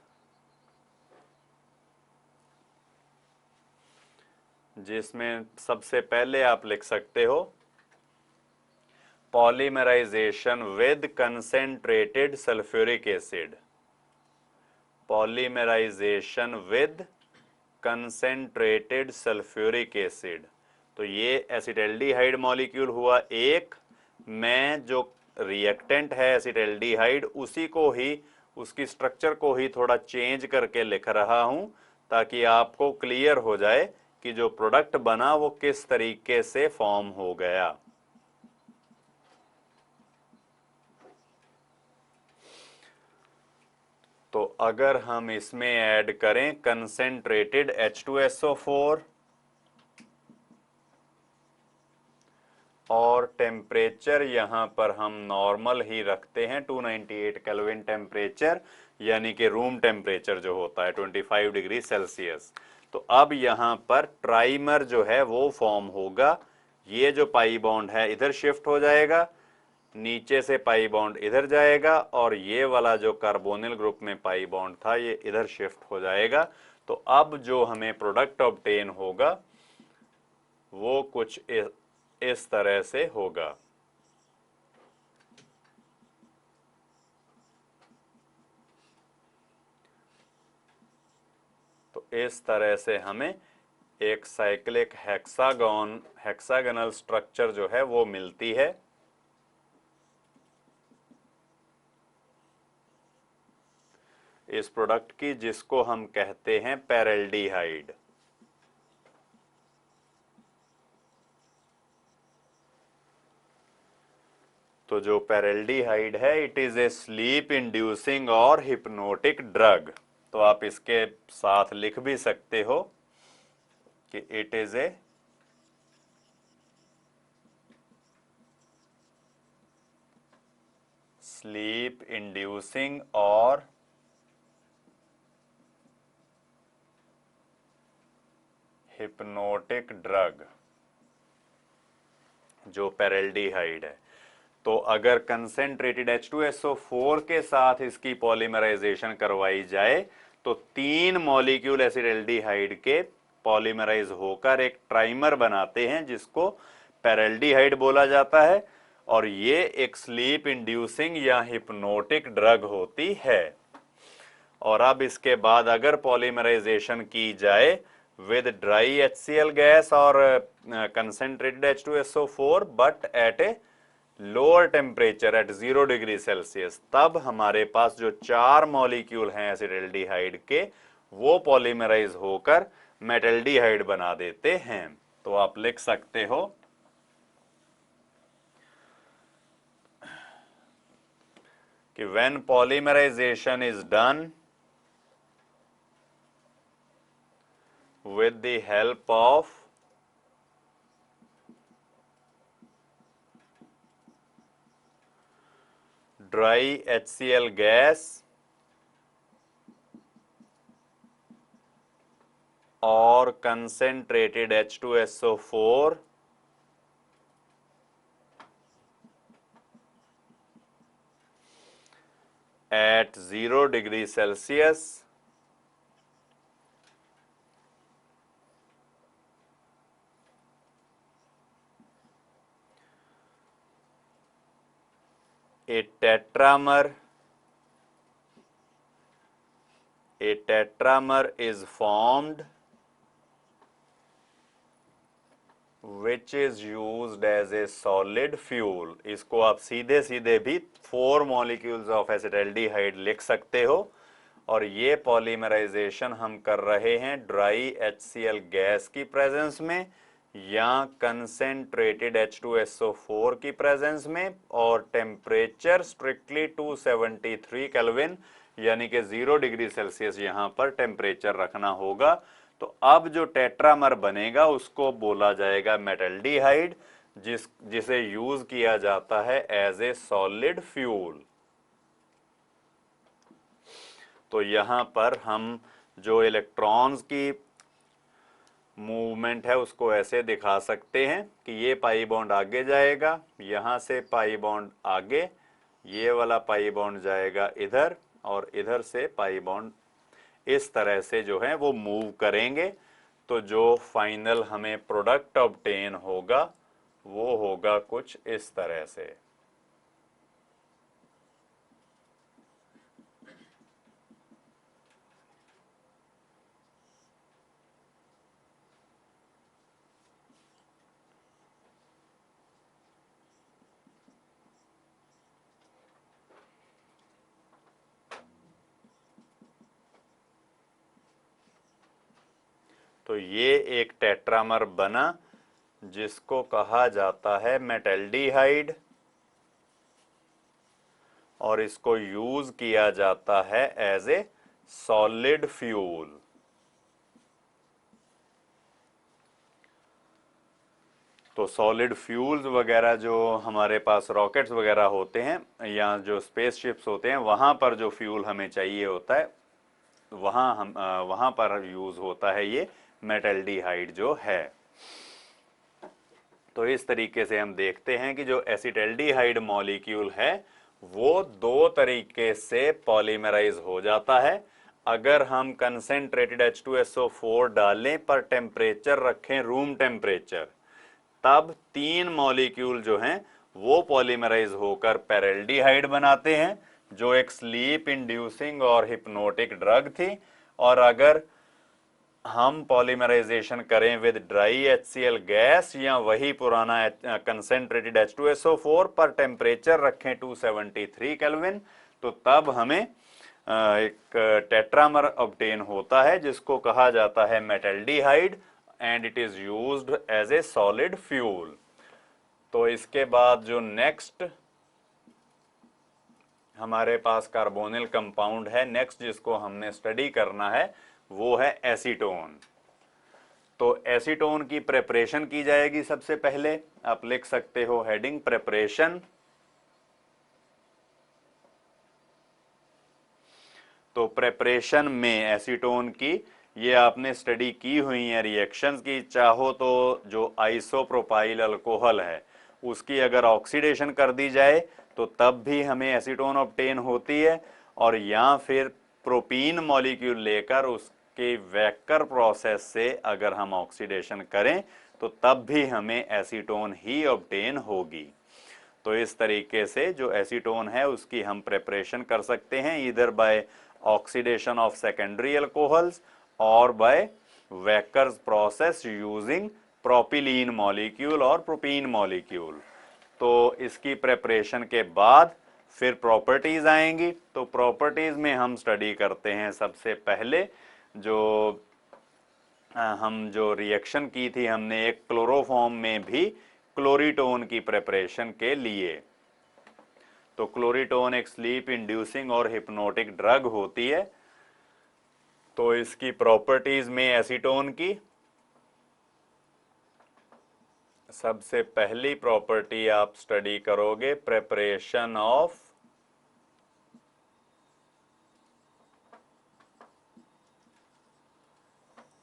जिसमें सबसे पहले आप लिख सकते हो polymerisation with concentrated sulphuric acid, polymerisation with concentrated sulphuric acid. तो ये एसिटाल्डिहाइड मॉलिक्यूल हुआ एक, मैं जो रिएक्टेंट है एसिटाल्डिहाइड उसी को ही, उसकी स्ट्रक्चर को ही थोड़ा चेंज करके लिख रहा हूं ताकि आपको क्लियर हो जाए कि जो प्रोडक्ट बना वो किस तरीके से फॉर्म हो गया। तो अगर हम इसमें ऐड करें कंसेंट्रेटेड H2SO4 और टेम्परेचर यहां पर हम नॉर्मल ही रखते हैं 298 केल्विन टेम्परेचर, यानी कि रूम टेम्परेचर जो होता है 25 डिग्री सेल्सियस। तो अब यहां पर ट्राइमर जो है वो फॉर्म होगा। ये जो पाई बॉन्ड है इधर शिफ्ट हो जाएगा, नीचे से पाई बॉन्ड इधर जाएगा, और ये वाला जो कार्बोनिल ग्रुप में पाई बॉन्ड था ये इधर शिफ्ट हो जाएगा। तो अब जो हमें प्रोडक्ट ऑब्टेन होगा वो कुछ इस तरह से होगा। तो इस तरह से हमें एक साइक्लिक हेक्सागोनल स्ट्रक्चर जो है वो मिलती है। इस प्रोडक्ट की, जिसको हम कहते हैं पैरेल्डिहाइड। तो जो पैरेल्डिहाइड है it is a sleep inducing और हिप्नोटिक ड्रग। तो आप इसके साथ लिख भी सकते हो कि it is a sleep inducing और हिप्नोटिक ड्रग, जो पैरेल्डिहाइड है। तो अगर कंसेंट्रेटेड H2SO4 के साथ इसकी पॉलीमराइजेशन करवाई जाए तो 3 मॉलिक्यूल एसिटाल्डिहाइड के पॉलीमराइज होकर एक ट्राइमर बनाते हैं जिसको पैरेल्डिहाइड बोला जाता है, और ये एक स्लीप इंड्यूसिंग या हिप्नोटिक ड्रग होती है। और अब इसके बाद अगर पॉलीमराइजेशन की जाए विद ड्राई HCl गैस और concentrated H2SO4 but at a lower temperature at 0 degree Celsius, तब हमारे पास जो 4 मॉलिक्यूल हैं एसिटाल्डिहाइड के वो पॉलीमराइज होकर मेटाल्डिहाइड बना देते हैं। तो आप लिख सकते हो कि when polymerisation is done with the help of dry HCl gas or concentrated H2SO4 at 0 degree Celsius, tetramer is formed which is used as a solid fuel। इसको आप सीधे सीधे भी 4 molecules of acetaldehyde लिख सकते हो, और ये पॉलीमराइजेशन हम कर रहे हैं ड्राई HCl गैस की प्रेजेंस में या कंसेंट्रेटेड H2SO4 की प्रेजेंस में, और टेम्परेचर स्ट्रिक्टली 273 केल्विन यानी कि 0 डिग्री सेल्सियस यहाँ पर टेम्परेचर रखना होगा। तो अब जो टेट्रामर बनेगा उसको बोला जाएगा मेटल्डिहाइड, जिसे यूज किया जाता है एज ए सॉलिड फ्यूल। तो यहां पर हम जो इलेक्ट्रॉन्स की मूवमेंट है उसको ऐसे दिखा सकते हैं कि ये पाई बॉन्ड आगे जाएगा, यहां से पाई बॉन्ड आगे, ये वाला पाई बॉन्ड जाएगा इधर, और इधर से पाई बॉन्ड इस तरह से जो है वो मूव करेंगे। तो जो फाइनल हमें प्रोडक्ट ऑब्टेन होगा वो होगा कुछ इस तरह से। तो ये एक टेट्रामर बना जिसको कहा जाता है मेटल्डिहाइड, और इसको यूज किया जाता है एज ए सॉलिड फ्यूल। तो सॉलिड फ्यूल्स वगैरह जो हमारे पास रॉकेट्स वगैरह होते हैं या जो स्पेसशिप्स होते हैं, वहां पर जो फ्यूल हमें चाहिए होता है वहां पर यूज होता है ये मेटल्डिहाइड जो है। तो इस तरीके से हम देखते हैं कि जो एसिटल्डिहाइड मॉलिक्यूल है वो दो तरीके से पॉलीमराइज हो जाता है। अगर हम कंसेंट्रेटेड H2SO4 डालें पर टेम्परेचर रखें रूम टेम्परेचर, तब 3 मॉलिक्यूल जो हैं वो पॉलीमराइज होकर पैरेल्डिहाइड बनाते हैं, जो एक स्लीप इंड्यूसिंग और हिप्नोटिक ड्रग थी। और अगर हम पॉलीमराइजेशन करें विद ड्राई HCl गैस या वही पुराना कंसेंट्रेटेड H2SO4 पर टेम्परेचर रखें 273 केल्विन, तो तब हमें एक टेट्रामर ऑब्टेन होता है जिसको कहा जाता है metaldehyde, and it is used as a solid fuel. तो इसके बाद जो नेक्स्ट हमारे पास कार्बोनिल कंपाउंड है, नेक्स्ट जिसको हमने स्टडी करना है वो है एसीटोन। तो एसीटोन की प्रिपरेशन की जाएगी। सबसे पहले आप लिख सकते हो हेडिंग प्रिपरेशन। तो प्रिपरेशन में एसीटोन की ये आपने स्टडी की हुई है रिएक्शंस की। चाहो तो जो आइसोप्रोपाइल अल्कोहल है उसकी अगर ऑक्सीडेशन कर दी जाए तो तब भी हमें एसीटोन ऑब्टेन होती है, और या फिर प्रोपीन मॉलिक्यूल लेकर उसके वैक्टर प्रोसेस से अगर हम ऑक्सीडेशन करें तो तब भी हमें एसीटोन ही ऑब्टेन होगी। तो इस तरीके से जो एसीटोन है उसकी हम प्रिपरेशन कर सकते हैं, either by oxidation of secondary alcohols और by Wacker's process using propylene molecule और प्रोपीन मॉलिक्यूल। तो इसकी प्रिपरेशन के बाद फिर प्रॉपर्टीज आएंगी। तो प्रॉपर्टीज में हम स्टडी करते हैं सबसे पहले हम जो रिएक्शन की थी हमने एक क्लोरोफॉर्म में भी क्लोरीटोन की प्रिपरेशन के लिए। तो क्लोरीटोन एक स्लीप इंड्यूसिंग और हिप्नोटिक ड्रग होती है। तो इसकी प्रॉपर्टीज में एसीटोन की सबसे पहली प्रॉपर्टी आप स्टडी करोगे प्रिपरेशन ऑफ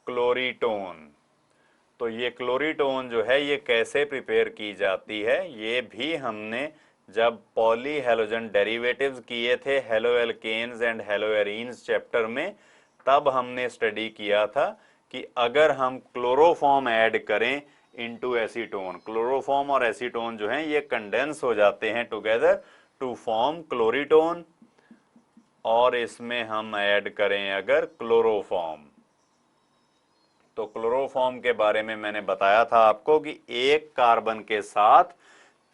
क्लोरीटोन। तो ये क्लोरीटोन जो है ये कैसे प्रिपेयर की जाती है, ये भी हमने जब पॉली हेलोजन डेरिवेटिव्स किए थे halo alkanes and halo arenes chapter में, तब हमने स्टडी किया था कि अगर हम क्लोरोफॉर्म ऐड करें इनटू एसीटोन, क्लोरोफॉर्म और एसीटोन जो हैं ये कंडेंस हो जाते हैं टुगेदर टू फॉर्म क्लोरीटोन, और इसमें हम ऐड करें अगर क्लोरोफॉर्म, तो क्लोरोफॉर्म के बारे में मैंने बताया था आपको कि एक कार्बन के साथ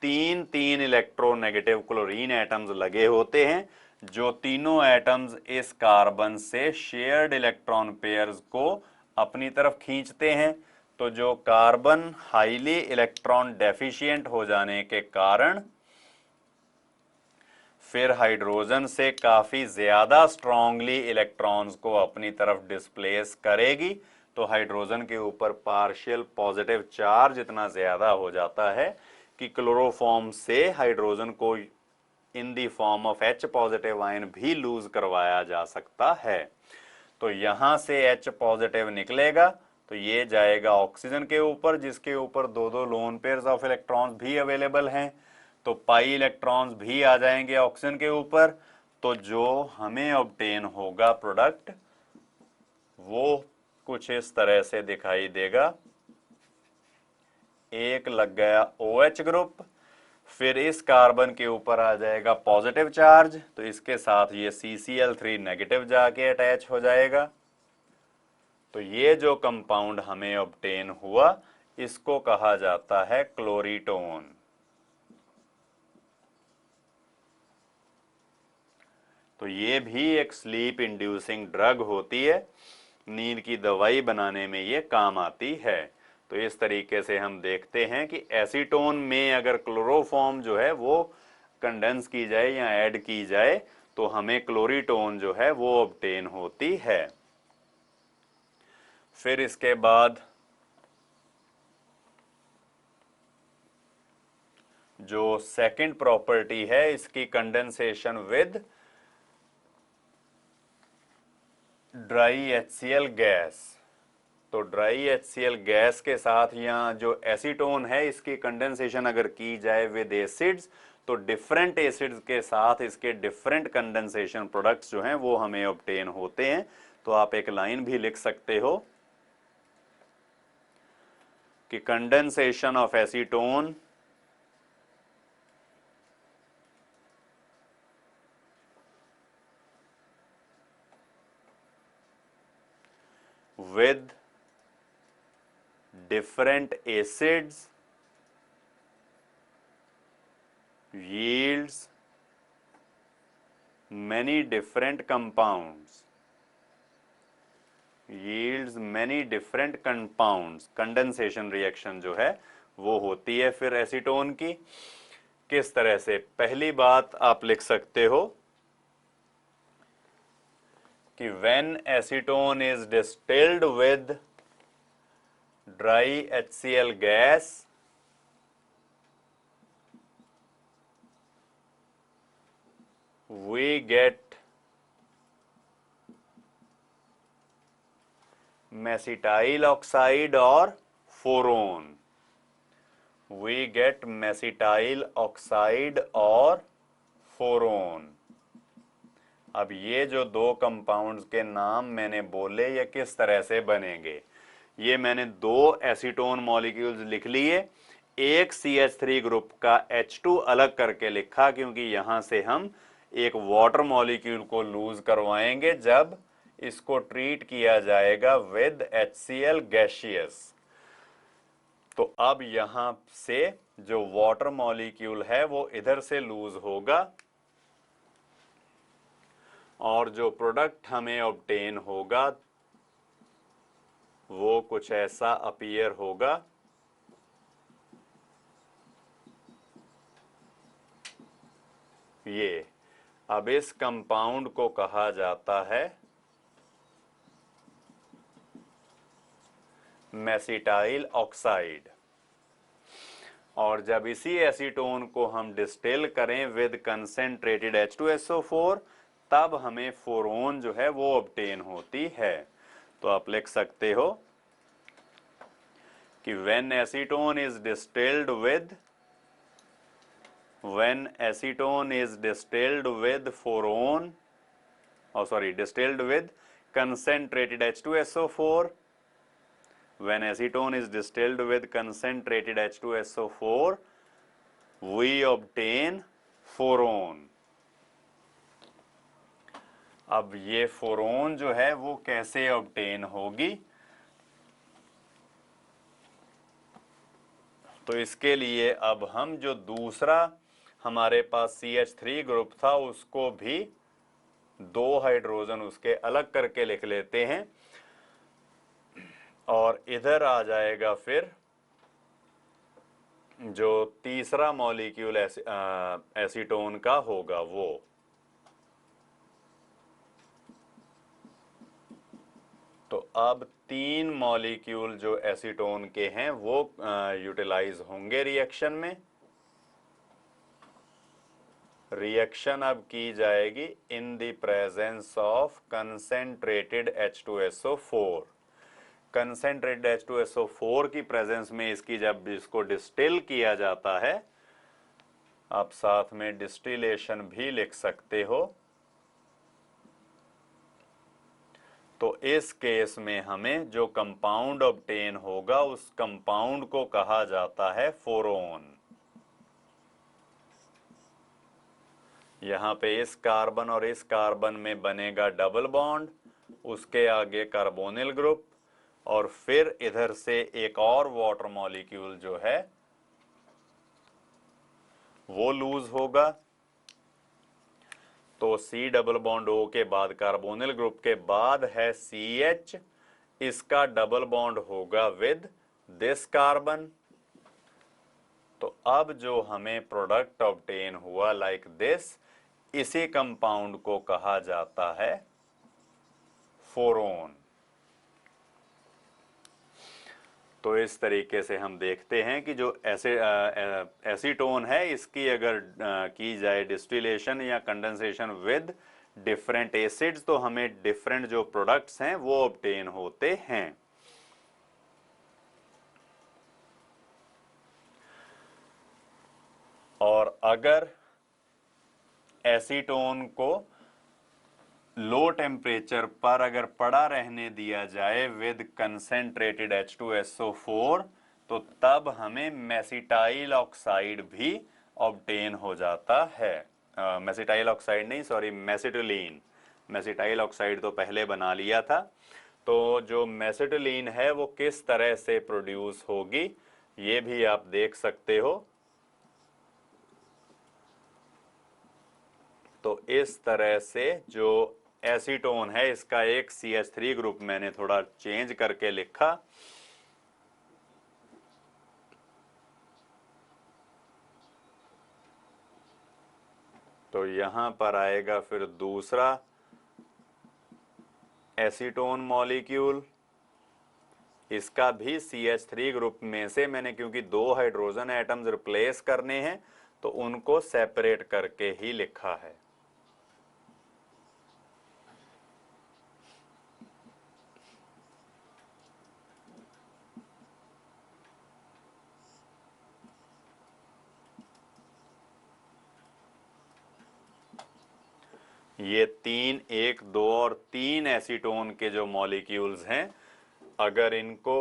तीन तीन इलेक्ट्रोनेगेटिव क्लोरीन एटम्स लगे होते हैं, जो तीनों एटम्स इस कार्बन से शेयर्ड इलेक्ट्रॉन पेयर्स को अपनी तरफ खींचते हैं। तो जो कार्बन हाईली इलेक्ट्रॉन डेफिशिएंट हो जाने के कारण फिर हाइड्रोजन से काफी ज्यादा स्ट्रांगली इलेक्ट्रॉन्स को अपनी तरफ डिस्प्लेस करेगी, तो हाइड्रोजन के ऊपर पार्शियल पॉजिटिव चार्ज इतना ज्यादा हो जाता है कि क्लोरोफॉर्म से हाइड्रोजन को in the form of H positive ion भी लूज करवाया जा सकता है। तो यहां से H पॉजिटिव निकलेगा तो ये जाएगा ऑक्सीजन के ऊपर, जिसके ऊपर दो दो लोन पेयर्स ऑफ इलेक्ट्रॉन्स भी अवेलेबल हैं, तो पाई इलेक्ट्रॉन्स भी आ जाएंगे ऑक्सीजन के ऊपर। तो जो हमें ऑब्टेन होगा प्रोडक्ट वो कुछ इस तरह से दिखाई देगा। एक लग गया OH ग्रुप, फिर इस कार्बन के ऊपर आ जाएगा पॉजिटिव चार्ज, तो इसके साथ ये CCl3 नेगेटिव जाके अटैच हो जाएगा। तो ये जो कंपाउंड हमें ऑब्टेन हुआ इसको कहा जाता है क्लोरीटोन। तो ये भी एक स्लीप इंड्यूसिंग ड्रग होती है, नींद की दवाई बनाने में ये काम आती है। तो इस तरीके से हम देखते हैं कि एसीटोन में अगर क्लोरोफॉर्म जो है वो कंडेंस की जाए या ऐड की जाए तो हमें क्लोरीटोन जो है वो ऑब्टेन होती है। फिर इसके बाद जो सेकंड प्रॉपर्टी है इसकी condensation with dry HCl gas. तो ड्राई HCl गैस के साथ या जो एसीटोन है इसकी कंडेंसेशन अगर की जाए विद एसिड्स तो डिफरेंट एसिड्स के साथ इसके डिफरेंट कंडेंसेशन प्रोडक्ट्स जो हैं वो हमें ऑब्टेन होते हैं। तो आप एक लाइन भी लिख सकते हो कि condensation of acetone with different acids yields many different compounds, yields many different compounds। Condensation reaction जो है वो होती है फिर एसीटोन की किस तरह से। पहली बात आप लिख सकते हो कि when acetone is distilled with dry HCl gas we get mesityl oxide और phorone, we get mesityl oxide और फोरोन। अब ये जो दो कंपाउंड्स के नाम मैंने बोले ये किस तरह से बनेंगे, ये मैंने दो एसीटोन मॉलिक्यूल्स लिख लिए, एक CH3 ग्रुप का H2 अलग करके लिखा क्योंकि यहां से हम एक वाटर मॉलिक्यूल को लूज करवाएंगे जब इसको ट्रीट किया जाएगा विद HCl गैशियस। तो अब यहां से जो वाटर मॉलिक्यूल है वो इधर से लूज होगा और जो प्रोडक्ट हमें ऑब्टेन होगा वो कुछ ऐसा अपीयर होगा। ये अब इस कंपाउंड को कहा जाता है मेसिटाइल ऑक्साइड, और जब इसी एसीटोन को हम डिस्टिल करें विद कंसेंट्रेटेड H2SO4 तब हमें फोरोन जो है वो ऑब्टेन होती है। तो आप लिख सकते हो कि when acetone is distilled फोरोन distilled with concentrated H2SO4, when acetone is distilled with concentrated H2SO4 we obtain फोरोन। अब ये फोरोन जो है वो कैसे ऑब्टेन होगी, तो इसके लिए अब हम जो दूसरा हमारे पास CH3 ग्रुप था उसको भी 2 हाइड्रोजन उसके अलग करके लिख लेते हैं, और इधर आ जाएगा फिर जो तीसरा मॉलिक्यूल एसीटोन का होगा वो। तो अब 3 मॉलिक्यूल जो एसीटोन के हैं वो यूटिलाइज होंगे रिएक्शन में। रिएक्शन अब की जाएगी इन the presence of concentrated H2SO4। Concentrated H2SO4 की प्रेजेंस में इसकी जब इसको डिस्टिल किया जाता है, आप साथ में डिस्टिलेशन भी लिख सकते हो, तो इस केस में हमें जो कंपाउंड ऑब्टेन होगा उस कंपाउंड को कहा जाता है फोरोन। यहां पे इस कार्बन और इस कार्बन में बनेगा डबल बॉन्ड, उसके आगे कार्बोनिल ग्रुप, और फिर इधर से एक और वाटर मॉलिक्यूल जो है वो लूज होगा। तो C डबल बॉन्ड O के बाद कार्बोनिल ग्रुप के बाद है CH, इसका डबल बॉन्ड होगा विद दिस कार्बन। तो अब जो हमें प्रोडक्ट ऑब्टेन हुआ लाइक दिस, इसी कंपाउंड को कहा जाता है फोरोन। तो इस तरीके से हम देखते हैं कि जो एसीटोन है इसकी अगर की जाए डिस्टिलेशन या कंडेंसेशन विद डिफरेंट एसिड्स, तो हमें डिफरेंट जो प्रोडक्ट्स हैं वो ऑब्टेन होते हैं। और अगर एसीटोन को लो टेम्परेचर पर अगर पड़ा रहने दिया जाए विद कंसेंट्रेटेड H2SO4, तो तब हमें मेसिटाइल ऑक्साइड भी ऑब्टेन हो जाता है। मेसिटाइल ऑक्साइड नहीं, सॉरी, मेसिटिलीन। मेसिटाइल ऑक्साइड तो पहले बना लिया था। तो जो मेसिटिलीन है वो किस तरह से प्रोड्यूस होगी ये भी आप देख सकते हो। तो इस तरह से जो एसीटोन है इसका एक CH3 ग्रुप मैंने थोड़ा चेंज करके लिखा, तो यहां पर आएगा फिर दूसरा एसीटोन मॉलिक्यूल। इसका भी CH3 ग्रुप में से मैंने, क्योंकि 2 हाइड्रोजन एटम्स रिप्लेस करने हैं तो उनको सेपरेट करके ही लिखा है। ये 3, 1, 2 और 3 एसीटोन के जो मॉलिक्यूल्स हैं, अगर इनको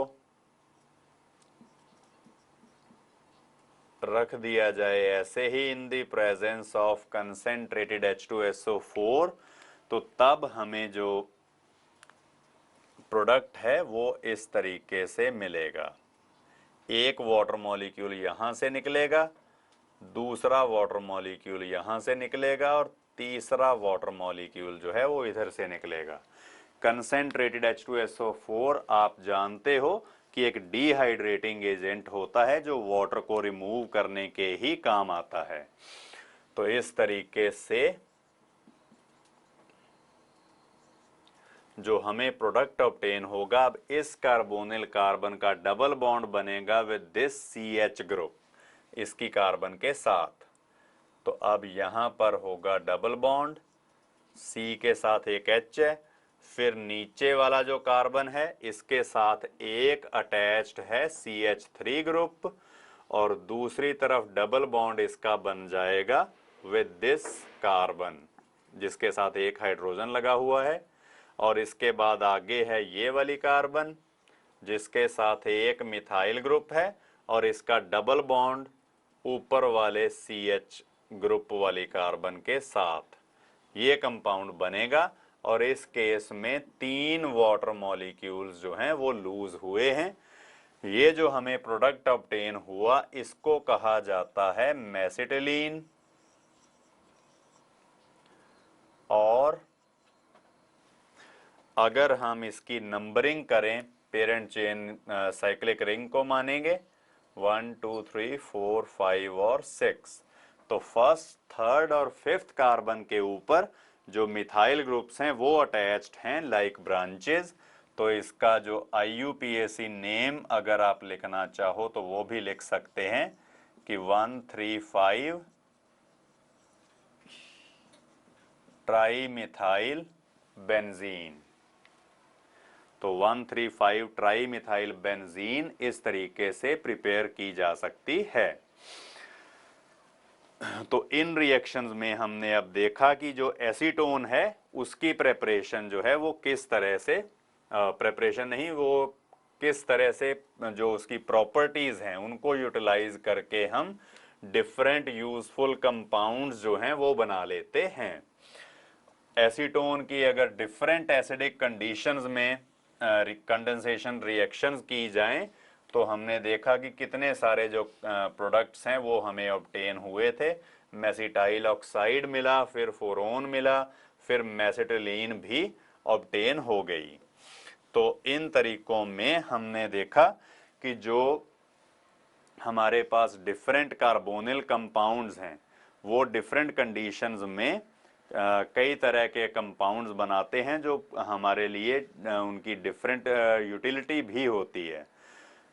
रख दिया जाए ऐसे ही in the presence of concentrated H2SO4, तो तब हमें जो प्रोडक्ट है वो इस तरीके से मिलेगा। एक वाटर मॉलिक्यूल यहां से निकलेगा, दूसरा वाटर मॉलिक्यूल यहां से निकलेगा, और तीसरा वाटर मॉलिक्यूल जो है वो इधर से निकलेगा। कंसेंट्रेटेड H2SO4 आप जानते हो कि एक डिहाइड्रेटिंग एजेंट होता है जो वाटर को रिमूव करने के ही काम आता है। तो इस तरीके से जो हमें प्रोडक्ट ऑब्टेन होगा, अब इस कार्बोनिल कार्बन का डबल बॉन्ड बनेगा विद दिस CH ग्रुप इसकी कार्बन के साथ। तो अब यहां पर होगा डबल बॉन्ड, C के साथ एक H है, फिर नीचे वाला जो कार्बन है इसके साथ एक अटैच्ड है CH3 ग्रुप, और दूसरी तरफ डबल बॉन्ड इसका बन जाएगा विद दिस कार्बन जिसके साथ एक हाइड्रोजन लगा हुआ है, और इसके बाद आगे है ये वाली कार्बन जिसके साथ एक मिथाइल ग्रुप है, और इसका डबल बॉन्ड ऊपर वाले CH ग्रुप वाली कार्बन के साथ ये कंपाउंड बनेगा। और इस केस में 3 वाटर मॉलिक्यूल्स जो हैं वो लूज हुए हैं। ये जो हमें प्रोडक्ट ऑब्टेन हुआ इसको कहा जाता है मेसिटिलीन। और अगर हम इसकी नंबरिंग करें पेरेंट चेन साइक्लिक रिंग को मानेंगे 1 2 3 4 5 और 6, तो फर्स्ट, थर्ड और फिफ्थ कार्बन के ऊपर जो मिथाइल ग्रुप्स हैं वो अटैच्ड हैं लाइक ब्रांचेस। तो इसका जो IUPAC नेम अगर आप लिखना चाहो तो वो भी लिख सकते हैं कि 1,3,5 ट्राईमिथाइल बेंजीन। तो 1,3,5 ट्राईमिथाइल बेंजीन इस तरीके से प्रिपेयर की जा सकती है। तो इन रिएक्शंस में हमने अब देखा कि जो एसीटोन है उसकी प्रेपरेशन जो है वो किस तरह से, प्रेपरेशन नहीं, वो किस तरह से जो उसकी प्रॉपर्टीज हैं उनको यूटिलाइज करके हम डिफरेंट यूजफुल कंपाउंड्स जो हैं वो बना लेते हैं। एसीटोन की अगर डिफरेंट एसिडिक कंडीशंस में कंडेंसेशन रिएक्शंस की जाएं तो हमने देखा कि कितने सारे जो प्रोडक्ट्स हैं वो हमें ऑब्टेन हुए थे। मेसिटाइल ऑक्साइड मिला, फिर फोरोन मिला, फिर मेसिटिलीन भी ऑब्टेन हो गई। तो इन तरीकों में हमने देखा कि जो हमारे पास डिफरेंट कार्बोनिल कंपाउंड्स हैं वो डिफरेंट कंडीशंस में कई तरह के कंपाउंड्स बनाते हैं जो हमारे लिए उनकी डिफरेंट यूटिलिटी भी होती है।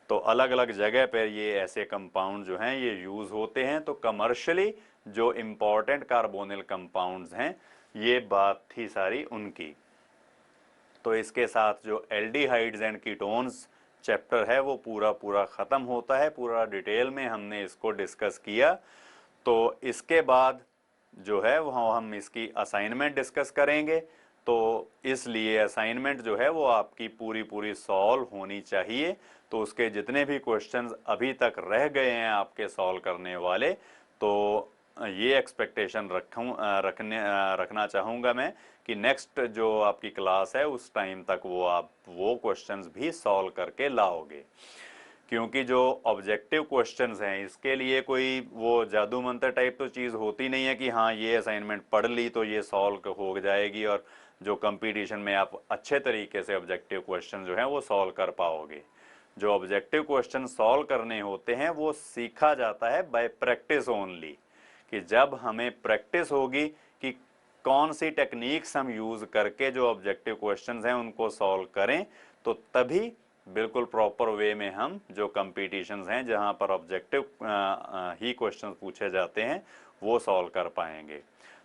तो अलग अलग जगह पर ये ऐसे कंपाउंड जो हैं ये यूज होते हैं। तो कमर्शियली जो इम्पोर्टेंट कार्बोनिल कंपाउंड्स हैं ये बात थी सारी उनकी। तो इसके साथ जो एल्डिहाइड्स एंड कीटोन्स चैप्टर है वो पूरा ख़त्म होता है। पूरा डिटेल में हमने इसको डिस्कस किया। तो इसके बाद जो है वो हम इसकी असाइनमेंट डिस्कस करेंगे। तो इसलिए असाइनमेंट जो है वो आपकी पूरी सॉल्व होनी चाहिए। तो उसके जितने भी क्वेश्चंस अभी तक रह गए हैं आपके सॉल्व करने वाले, तो ये एक्सपेक्टेशन रखना चाहूँगा मैं कि नेक्स्ट जो आपकी क्लास है उस टाइम तक आप वो क्वेश्चंस भी सॉल्व करके लाओगे। क्योंकि जो ऑब्जेक्टिव क्वेश्चंस हैं इसके लिए कोई वो जादू मंत्र टाइप तो चीज़ होती नहीं है कि हाँ ये असाइनमेंट पढ़ ली तो ये सॉल्व हो जाएगी और जो कंपटीशन में आप अच्छे तरीके से ऑब्जेक्टिव क्वेश्चन जो हैं वो सॉल्व कर पाओगे। जो ऑब्जेक्टिव क्वेश्चन सॉल्व करने होते हैं वो सीखा जाता है बाय प्रैक्टिस ओनली, कि जब हमें प्रैक्टिस होगी कि कौन सी टेक्निक्स हम यूज़ करके जो ऑब्जेक्टिव क्वेश्चंस हैं उनको सॉल्व करें, तो तभी बिल्कुल प्रॉपर वे में हम जो कंपटीशंस हैं जहां पर ऑब्जेक्टिव ही क्वेश्चंस पूछे जाते हैं वो सॉल्व कर पाएंगे।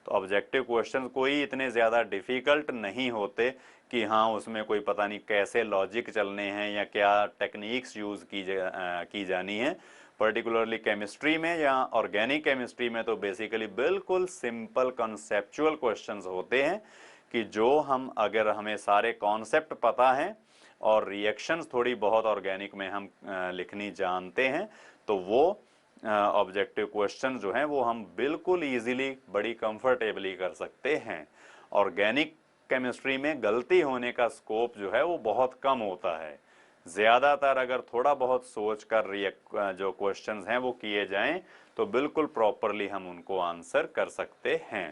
तो ऑब्जेक्टिव क्वेश्चंस कोई इतने ज़्यादा डिफ़िकल्ट नहीं होते कि हाँ उसमें कोई पता नहीं कैसे लॉजिक चलने हैं या क्या टेक्निक्स यूज़ की जानी है। पर्टिकुलरली केमिस्ट्री में या ऑर्गेनिक केमिस्ट्री में तो बेसिकली बिल्कुल सिंपल कॉन्सेप्चुअल क्वेश्चंस होते हैं कि जो हम अगर हमें सारे कॉन्सेप्ट पता हैं और रिएक्शंस थोड़ी बहुत ऑर्गेनिक में हम लिखनी जानते हैं तो वो ऑब्जेक्टिव क्वेश्चन जो हैं वो हम बिल्कुल इजीली बड़ी कंफर्टेबली कर सकते हैं। ऑर्गेनिक केमिस्ट्री में गलती होने का स्कोप जो है वो बहुत कम होता है। ज़्यादातर अगर थोड़ा बहुत सोच कर जो क्वेश्चंस हैं वो किए जाएं तो बिल्कुल प्रॉपरली हम उनको आंसर कर सकते हैं।